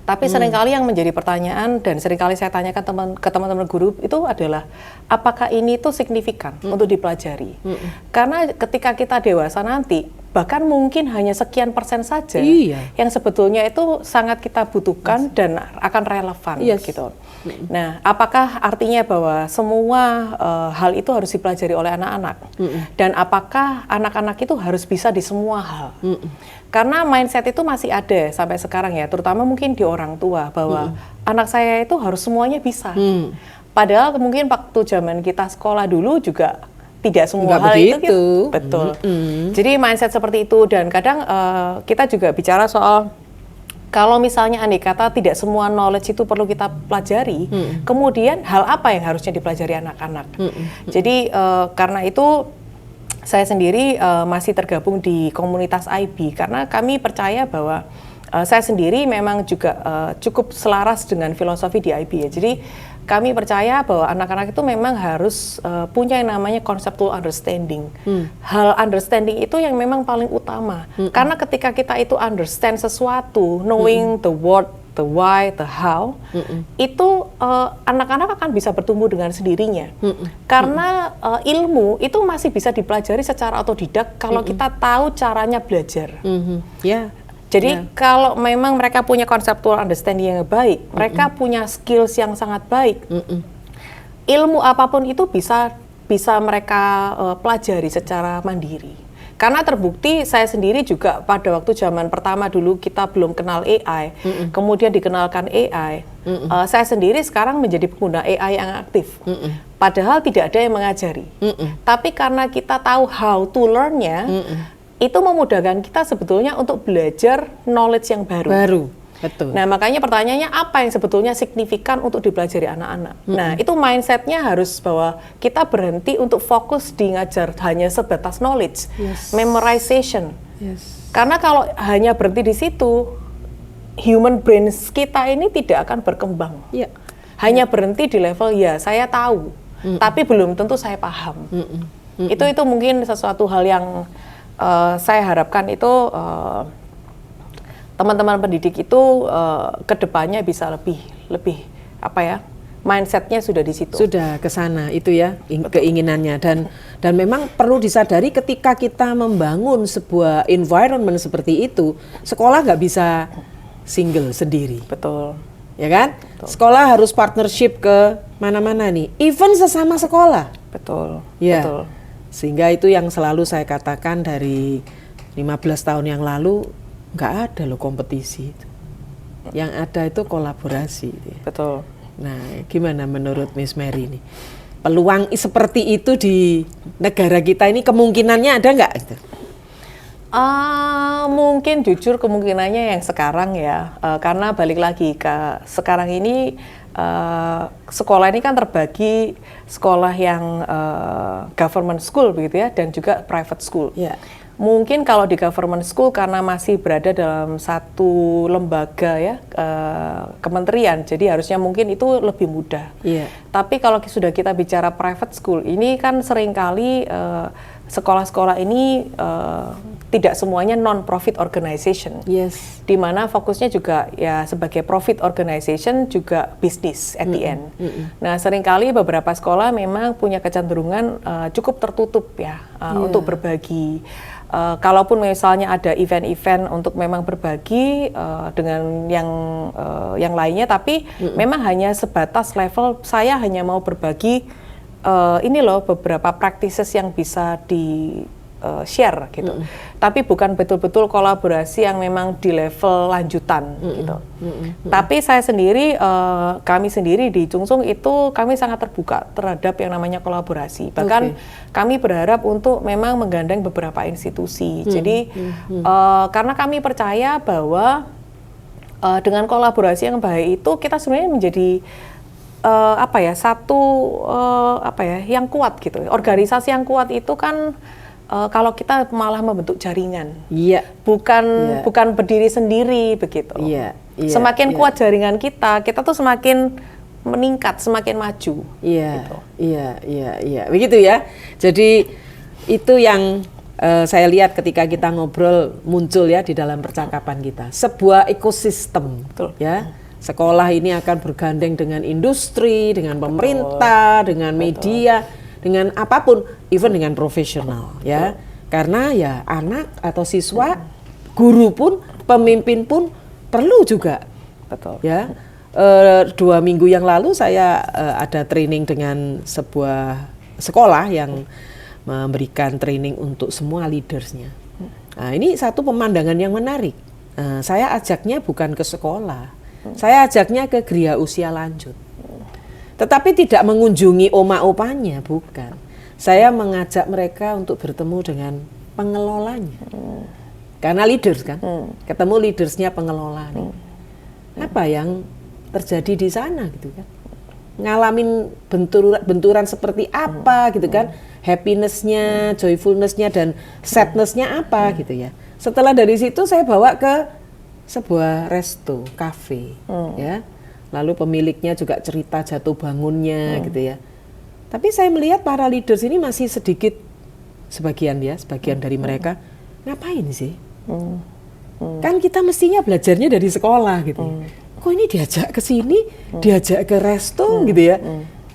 Tapi seringkali yang menjadi pertanyaan dan seringkali saya tanyakan ke teman-teman guru itu adalah apakah ini tuh signifikan untuk dipelajari? Karena ketika kita dewasa nanti, bahkan mungkin hanya sekian persen saja yang sebetulnya itu sangat kita butuhkan dan akan relevan gitu. Nah, apakah artinya bahwa semua hal itu harus dipelajari oleh anak-anak? Dan apakah anak-anak itu harus bisa di semua hal? Karena mindset itu masih ada sampai sekarang ya, terutama mungkin di orang tua bahwa anak saya itu harus semuanya bisa. Padahal mungkin waktu zaman kita sekolah dulu juga tidak semua hal itu gitu. Betul. Jadi mindset seperti itu dan kadang kita juga bicara soal kalau misalnya andai kata tidak semua knowledge itu perlu kita pelajari, kemudian hal apa yang harusnya dipelajari anak-anak? Jadi karena itu saya sendiri masih tergabung di komunitas IB karena kami percaya bahwa saya sendiri memang juga cukup selaras dengan filosofi di IB ya. Jadi kami percaya bahwa anak-anak itu memang harus punya yang namanya conceptual understanding. Hal understanding itu yang memang paling utama. Karena ketika kita itu understand sesuatu, knowing the what, the why, the how, itu anak-anak akan bisa bertumbuh dengan sendirinya. Karena ilmu itu masih bisa dipelajari secara otodidak kalau kita tahu caranya belajar. Jadi kalau memang mereka punya conceptual understanding yang baik, mereka punya skills yang sangat baik, ilmu apapun itu bisa mereka pelajari secara mandiri. Karena terbukti saya sendiri juga pada waktu zaman pertama dulu kita belum kenal AI, kemudian dikenalkan AI. Saya sendiri sekarang menjadi pengguna AI yang aktif. Padahal tidak ada yang mengajari. Tapi karena kita tahu how to learn-nya, itu memudahkan kita sebetulnya untuk belajar knowledge yang baru. Betul. Nah, makanya pertanyaannya apa yang sebetulnya signifikan untuk dipelajari anak-anak? Nah, itu mindsetnya harus bahwa kita berhenti untuk fokus di ngajar hanya sebatas knowledge, memorization. Karena kalau hanya berhenti di situ, human brains kita ini tidak akan berkembang. Hanya berhenti di level ya saya tahu, tapi belum tentu saya paham. Itu mungkin sesuatu hal yang saya harapkan itu teman-teman pendidik itu kedepannya bisa lebih apa ya, mindsetnya sudah di situ. Sudah ke sana itu ya keinginannya dan memang perlu disadari ketika kita membangun sebuah environment seperti itu, sekolah nggak bisa single sendiri. Betul. Ya kan? Betul. Sekolah harus partnership ke mana-mana nih, even sesama sekolah. Betul. Ya. Betul. Sehingga itu yang selalu saya katakan dari 15 tahun yang lalu, nggak ada loh kompetisi itu. Yang ada itu kolaborasi. Betul. Nah, gimana menurut Miss Mary ini? Peluang seperti itu di negara kita ini kemungkinannya ada nggak? Mungkin jujur kemungkinannya yang sekarang ya, karena balik lagi ke sekarang ini sekolah ini kan terbagi sekolah yang government school begitu ya dan juga private school. Mungkin kalau di government school karena masih berada dalam satu lembaga ya, kementerian, jadi harusnya mungkin itu lebih mudah. Tapi kalau sudah kita bicara private school, ini kan seringkali sekolah-sekolah ini tidak semuanya non-profit organization, di mana fokusnya juga ya sebagai profit organization juga bisnis at the end. Nah, seringkali beberapa sekolah memang punya kecenderungan cukup tertutup ya untuk berbagi. Kalaupun misalnya ada event-event untuk memang berbagi dengan yang lainnya, tapi memang hanya sebatas level saya hanya mau berbagi ini loh beberapa practices yang bisa di share gitu, tapi bukan betul-betul kolaborasi yang memang di level lanjutan gitu. Tapi saya sendiri, kami sendiri di Chungsung itu kami sangat terbuka terhadap yang namanya kolaborasi. Bahkan kami berharap untuk memang menggandeng beberapa institusi. Jadi karena kami percaya bahwa dengan kolaborasi yang baik itu kita sebenarnya menjadi yang kuat gitu. Organisasi yang kuat itu kan kalau kita malah membentuk jaringan, bukan berdiri sendiri begitu. Iya, Semakin iya. kuat jaringan kita tuh semakin meningkat, semakin maju. Iya, Gitu. iya, begitu ya. Jadi itu yang saya lihat ketika kita ngobrol muncul ya di dalam percakapan kita. Sebuah ekosistem, Betul. ya. Sekolah ini akan bergandeng dengan industri, dengan pemerintah, dengan media, dengan apapun, even dengan profesional, ya. Karena ya anak atau siswa, guru pun, pemimpin pun perlu juga, Betul. ya. 2 minggu yang lalu saya ada training dengan sebuah sekolah yang memberikan training untuk semua leadersnya. Nah, ini satu pemandangan yang menarik. Saya ajaknya bukan ke sekolah, saya ajaknya ke gria usia lanjut. Tetapi tidak mengunjungi oma opanya, bukan. Saya mengajak mereka untuk bertemu dengan pengelolanya. Karena leaders kan, ketemu leadersnya pengelola nih. Apa yang terjadi di sana gitu kan? Ngalamin benturan seperti apa gitu kan? Happiness-nya, joyfulness-nya dan sadness-nya apa gitu ya. Setelah dari situ saya bawa ke sebuah resto, cafe, ya. Lalu pemiliknya juga cerita jatuh bangunnya gitu ya. Tapi saya melihat para leaders ini masih sedikit, sebagian dari mereka ngapain sih? Kan kita mestinya belajarnya dari sekolah gitu. Kok ini diajak ke sini, diajak ke resto gitu ya?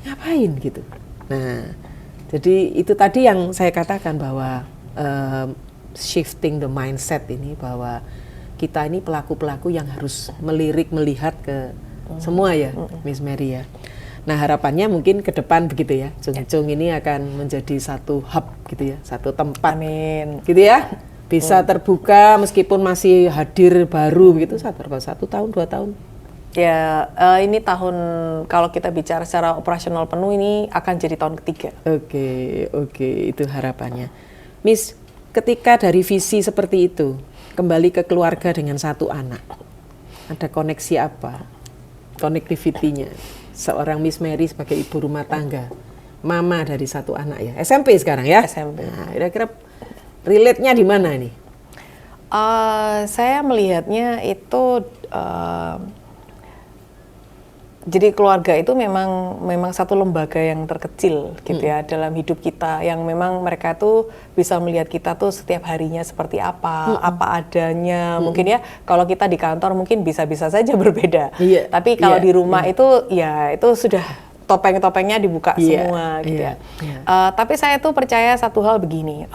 Ngapain gitu? Nah, jadi itu tadi yang saya katakan bahwa shifting the mindset ini, bahwa kita ini pelaku-pelaku yang harus melihat ke semua ya, Miss Mary ya. Nah, harapannya mungkin ke depan begitu ya, Cung ini akan menjadi satu hub gitu ya, satu tempat. Amin. Gitu ya. Bisa terbuka meskipun masih hadir baru begitu, 1 tahun, 2 tahun. Ya, ini tahun, kalau kita bicara secara operasional penuh, ini akan jadi tahun ketiga. Oke, itu harapannya. Miss, ketika dari visi seperti itu, kembali ke keluarga dengan 1 anak, ada koneksi apa? Connectivity-nya. Seorang Miss Mary sebagai ibu rumah tangga, mama dari 1 anak ya, SMP sekarang ya? SMP. Nah, kira-kira relate-nya di mana nih? Saya melihatnya itu, jadi keluarga itu memang satu lembaga yang terkecil gitu ya dalam hidup kita, yang memang mereka tuh bisa melihat kita tuh setiap harinya seperti apa adanya. Mungkin ya kalau kita di kantor mungkin bisa-bisa saja berbeda. Iya, Tapi kalau iya, di rumah itu ya itu sudah topeng-topengnya dibuka Iya, semua gitu iya, ya. iya. Tapi saya tuh percaya satu hal begini.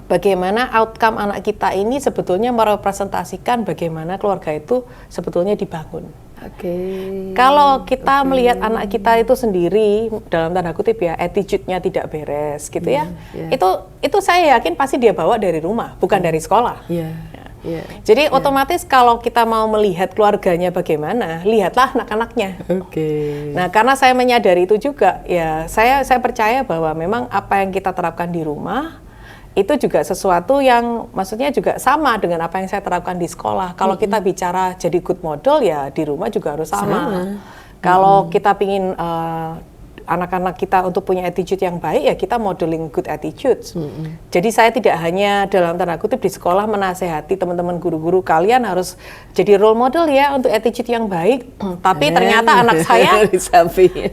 Bagaimana outcome anak kita ini sebetulnya merepresentasikan bagaimana keluarga itu sebetulnya dibangun. Oke. Kalau kita melihat anak kita itu sendiri, dalam tanda kutip ya, attitude-nya tidak beres gitu ya, itu saya yakin pasti dia bawa dari rumah, bukan dari sekolah. Iya. Jadi otomatis kalau kita mau melihat keluarganya bagaimana, lihatlah anak-anaknya. Oke. Nah, karena saya menyadari itu juga, ya saya percaya bahwa memang apa yang kita terapkan di rumah itu juga sesuatu yang maksudnya juga sama dengan apa yang saya terapkan di sekolah. Kalau kita bicara jadi good model, ya di rumah juga harus sama. Kalau kita pingin anak-anak kita untuk punya attitude yang baik, ya kita modeling good attitudes. Jadi saya tidak hanya dalam tanda kutip di sekolah menasehati teman-teman guru-guru, kalian harus jadi role model ya untuk attitude yang baik, tapi ternyata anak saya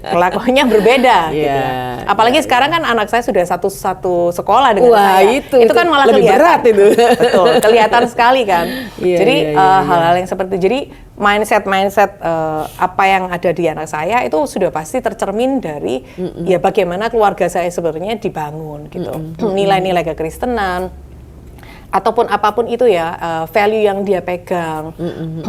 kelakuannya berbeda. Gitu. Apalagi sekarang kan anak saya sudah satu sekolah dengan saya. Itu kan malah lebih kelihatan. berat itu. Betul, kelihatan sekali kan. Iya, Jadi iya. hal-hal yang seperti, jadi mindset apa yang ada di anak saya itu sudah pasti tercermin dari ya bagaimana keluarga saya sebenarnya dibangun gitu. Nilai-nilai kekristenan ataupun apapun itu ya, value yang dia pegang,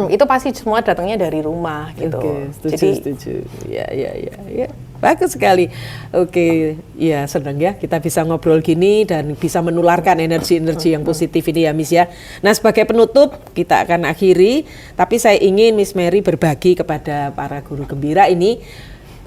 itu pasti semua datangnya dari rumah gitu. Oke, setuju. Ya. Bagus sekali. Oke, ya senang ya kita bisa ngobrol gini dan bisa menularkan energi-energi yang positif ini ya Miss ya. Nah, sebagai penutup kita akan akhiri, tapi saya ingin Miss Mary berbagi kepada para guru gembira ini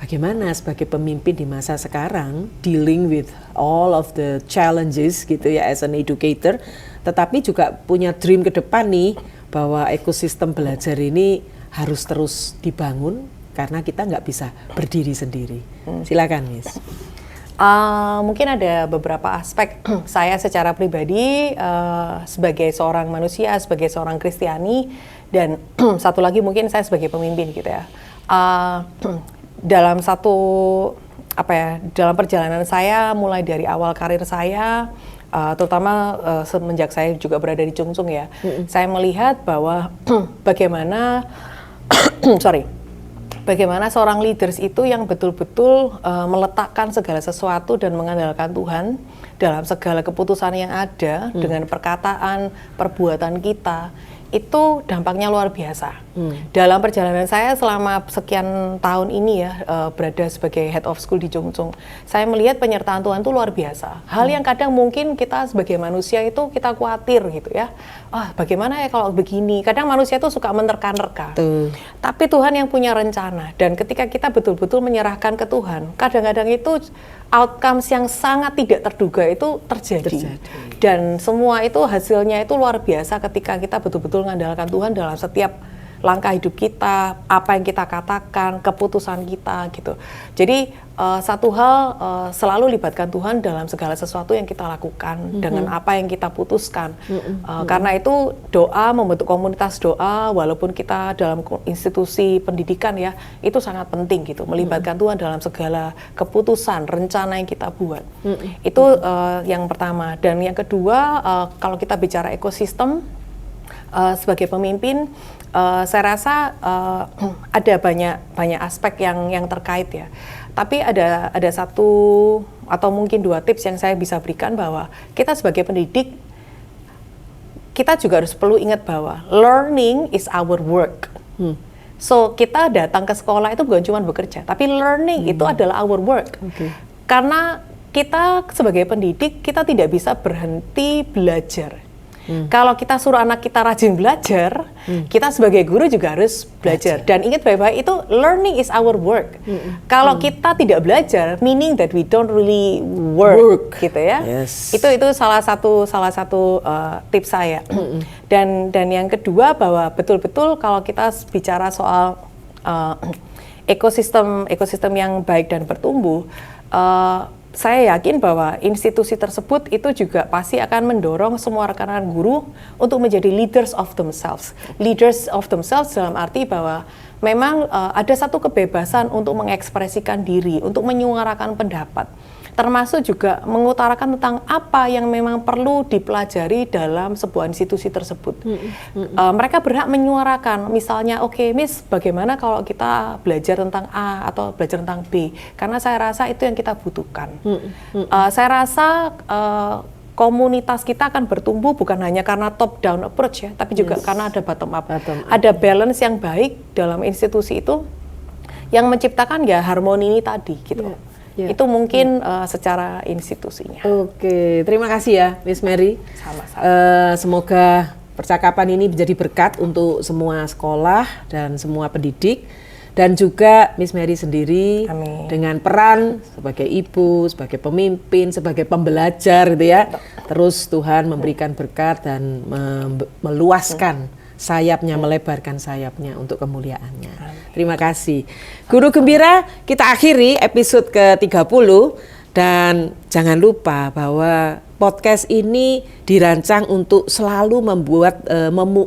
bagaimana sebagai pemimpin di masa sekarang dealing with all of the challenges gitu ya as an educator, tetapi juga punya dream ke depan nih bahwa ekosistem belajar ini harus terus dibangun karena kita nggak bisa berdiri sendiri. Silakan, Miss. Mungkin ada beberapa aspek saya secara pribadi sebagai seorang manusia, sebagai seorang Kristiani Dan satu lagi mungkin saya sebagai pemimpin gitu ya, dalam dalam perjalanan saya mulai dari awal karir saya, terutama semenjak saya juga berada di Chungcheong ya, saya melihat bahwa bagaimana seorang leaders itu yang betul-betul meletakkan segala sesuatu dan mengandalkan Tuhan dalam segala keputusan yang ada, dengan perkataan, perbuatan kita, itu dampaknya luar biasa. Dalam perjalanan saya selama sekian tahun ini ya, berada sebagai head of school di Chungcheong, saya melihat penyertaan Tuhan itu luar biasa. Hal yang kadang mungkin kita sebagai manusia itu kita khawatir gitu ya, bagaimana ya kalau begini. Kadang manusia itu suka menerka-nerka. Tapi Tuhan yang punya rencana, dan ketika kita betul-betul menyerahkan ke Tuhan, kadang-kadang itu outcomes yang sangat tidak terduga itu terjadi. Dan semua itu hasilnya itu luar biasa ketika kita betul-betul mengandalkan Tuhan dalam setiap langkah hidup kita, apa yang kita katakan, keputusan kita gitu. Jadi satu hal, selalu libatkan Tuhan dalam segala sesuatu yang kita lakukan, dengan apa yang kita putuskan. Karena itu doa, membentuk komunitas doa, walaupun kita dalam institusi pendidikan ya, itu sangat penting gitu, melibatkan Tuhan dalam segala keputusan, rencana yang kita buat. Itu yang pertama. Dan yang kedua, kalau kita bicara ekosistem, sebagai pemimpin, saya rasa ada banyak aspek yang terkait ya. Tapi ada satu atau mungkin dua tips yang saya bisa berikan, bahwa kita sebagai pendidik, kita juga harus perlu ingat bahwa learning is our work. So kita datang ke sekolah itu bukan cuma bekerja, tapi learning itu adalah our work. Karena kita sebagai pendidik, kita tidak bisa berhenti belajar. Kalau kita suruh anak kita rajin belajar, kita sebagai guru juga harus belajar. Dan ingat baik-baik, itu learning is our work. Kalau kita tidak belajar, meaning that we don't really work. Gitu ya. Itu salah satu tips saya. Dan yang kedua, bahwa betul-betul kalau kita bicara soal ekosistem yang baik dan bertumbuh, saya yakin bahwa institusi tersebut itu juga pasti akan mendorong semua rekan-rekan guru untuk menjadi leaders of themselves. Leaders of themselves dalam arti bahwa memang ada satu kebebasan untuk mengekspresikan diri, untuk menyuarakan pendapat. Termasuk juga mengutarakan tentang apa yang memang perlu dipelajari dalam sebuah institusi tersebut. Mereka berhak menyuarakan, misalnya, oke, Miss, bagaimana kalau kita belajar tentang A atau belajar tentang B? Karena saya rasa itu yang kita butuhkan. Saya rasa komunitas kita akan bertumbuh bukan hanya karena top down approach ya, tapi juga karena ada bottom up. Ada balance yang baik dalam institusi itu yang menciptakan ya harmoni ini tadi gitu. Itu mungkin secara institusinya. Oke, terima kasih ya Miss Mary. Sama-sama. Semoga percakapan ini menjadi berkat untuk semua sekolah dan semua pendidik, dan juga Miss Mary sendiri. Amin. Dengan peran sebagai ibu, sebagai pemimpin, sebagai pembelajar gitu ya. Terus Tuhan memberikan berkat dan meluaskan sayapnya, melebarkan sayapnya untuk kemuliaannya. Terima kasih. Guru Gembira, kita akhiri episode ke-30, dan jangan lupa bahwa podcast ini dirancang untuk selalu membuat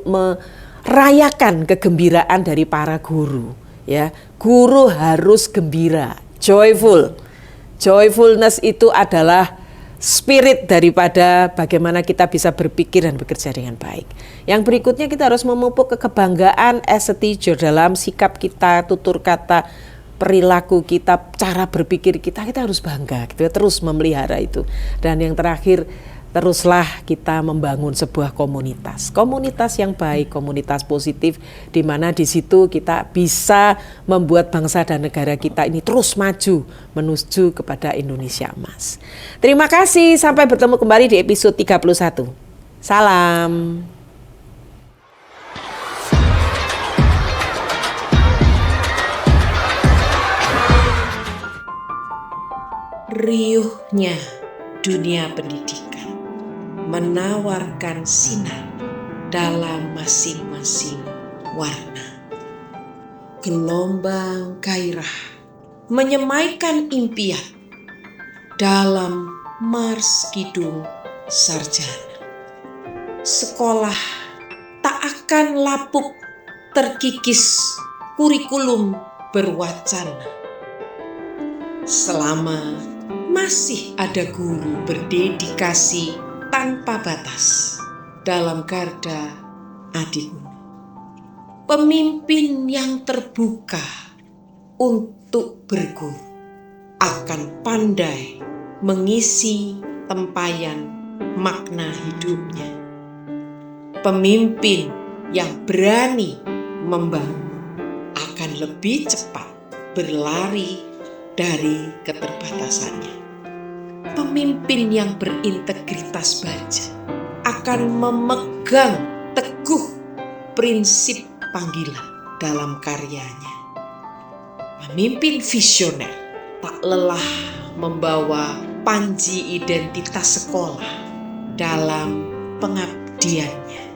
merayakan kegembiraan dari para guru. Ya, guru harus gembira, joyful. Joyfulness itu adalah spirit daripada bagaimana kita bisa berpikir dan bekerja dengan baik. Yang berikutnya, kita harus memupuk kebanggaan as a teacher dalam sikap kita, tutur kata, perilaku kita, cara berpikir kita harus bangga gitu ya, terus memelihara itu. Dan yang terakhir, teruslah kita membangun sebuah komunitas yang baik, komunitas positif, di mana di situ kita bisa membuat bangsa dan negara kita ini terus maju menuju kepada Indonesia Emas. Terima kasih, sampai bertemu kembali di episode 31. Salam. Riuhnya dunia pendidikan menawarkan sinar dalam masing-masing warna. Gelombang gairah menyemaikan impian dalam Mars Kidung Sarjana. Sekolah tak akan lapuk terkikis kurikulum berwacana. Selama masih ada guru berdedikasi tanpa batas dalam garda Adi Uno. Pemimpin yang terbuka untuk berguru akan pandai mengisi tempayan makna hidupnya. Pemimpin yang berani membangun akan lebih cepat berlari dari keterbatasannya. Pemimpin yang berintegritas baja akan memegang teguh prinsip panggilan dalam karyanya. Pemimpin visioner tak lelah membawa panji identitas sekolah dalam pengabdiannya.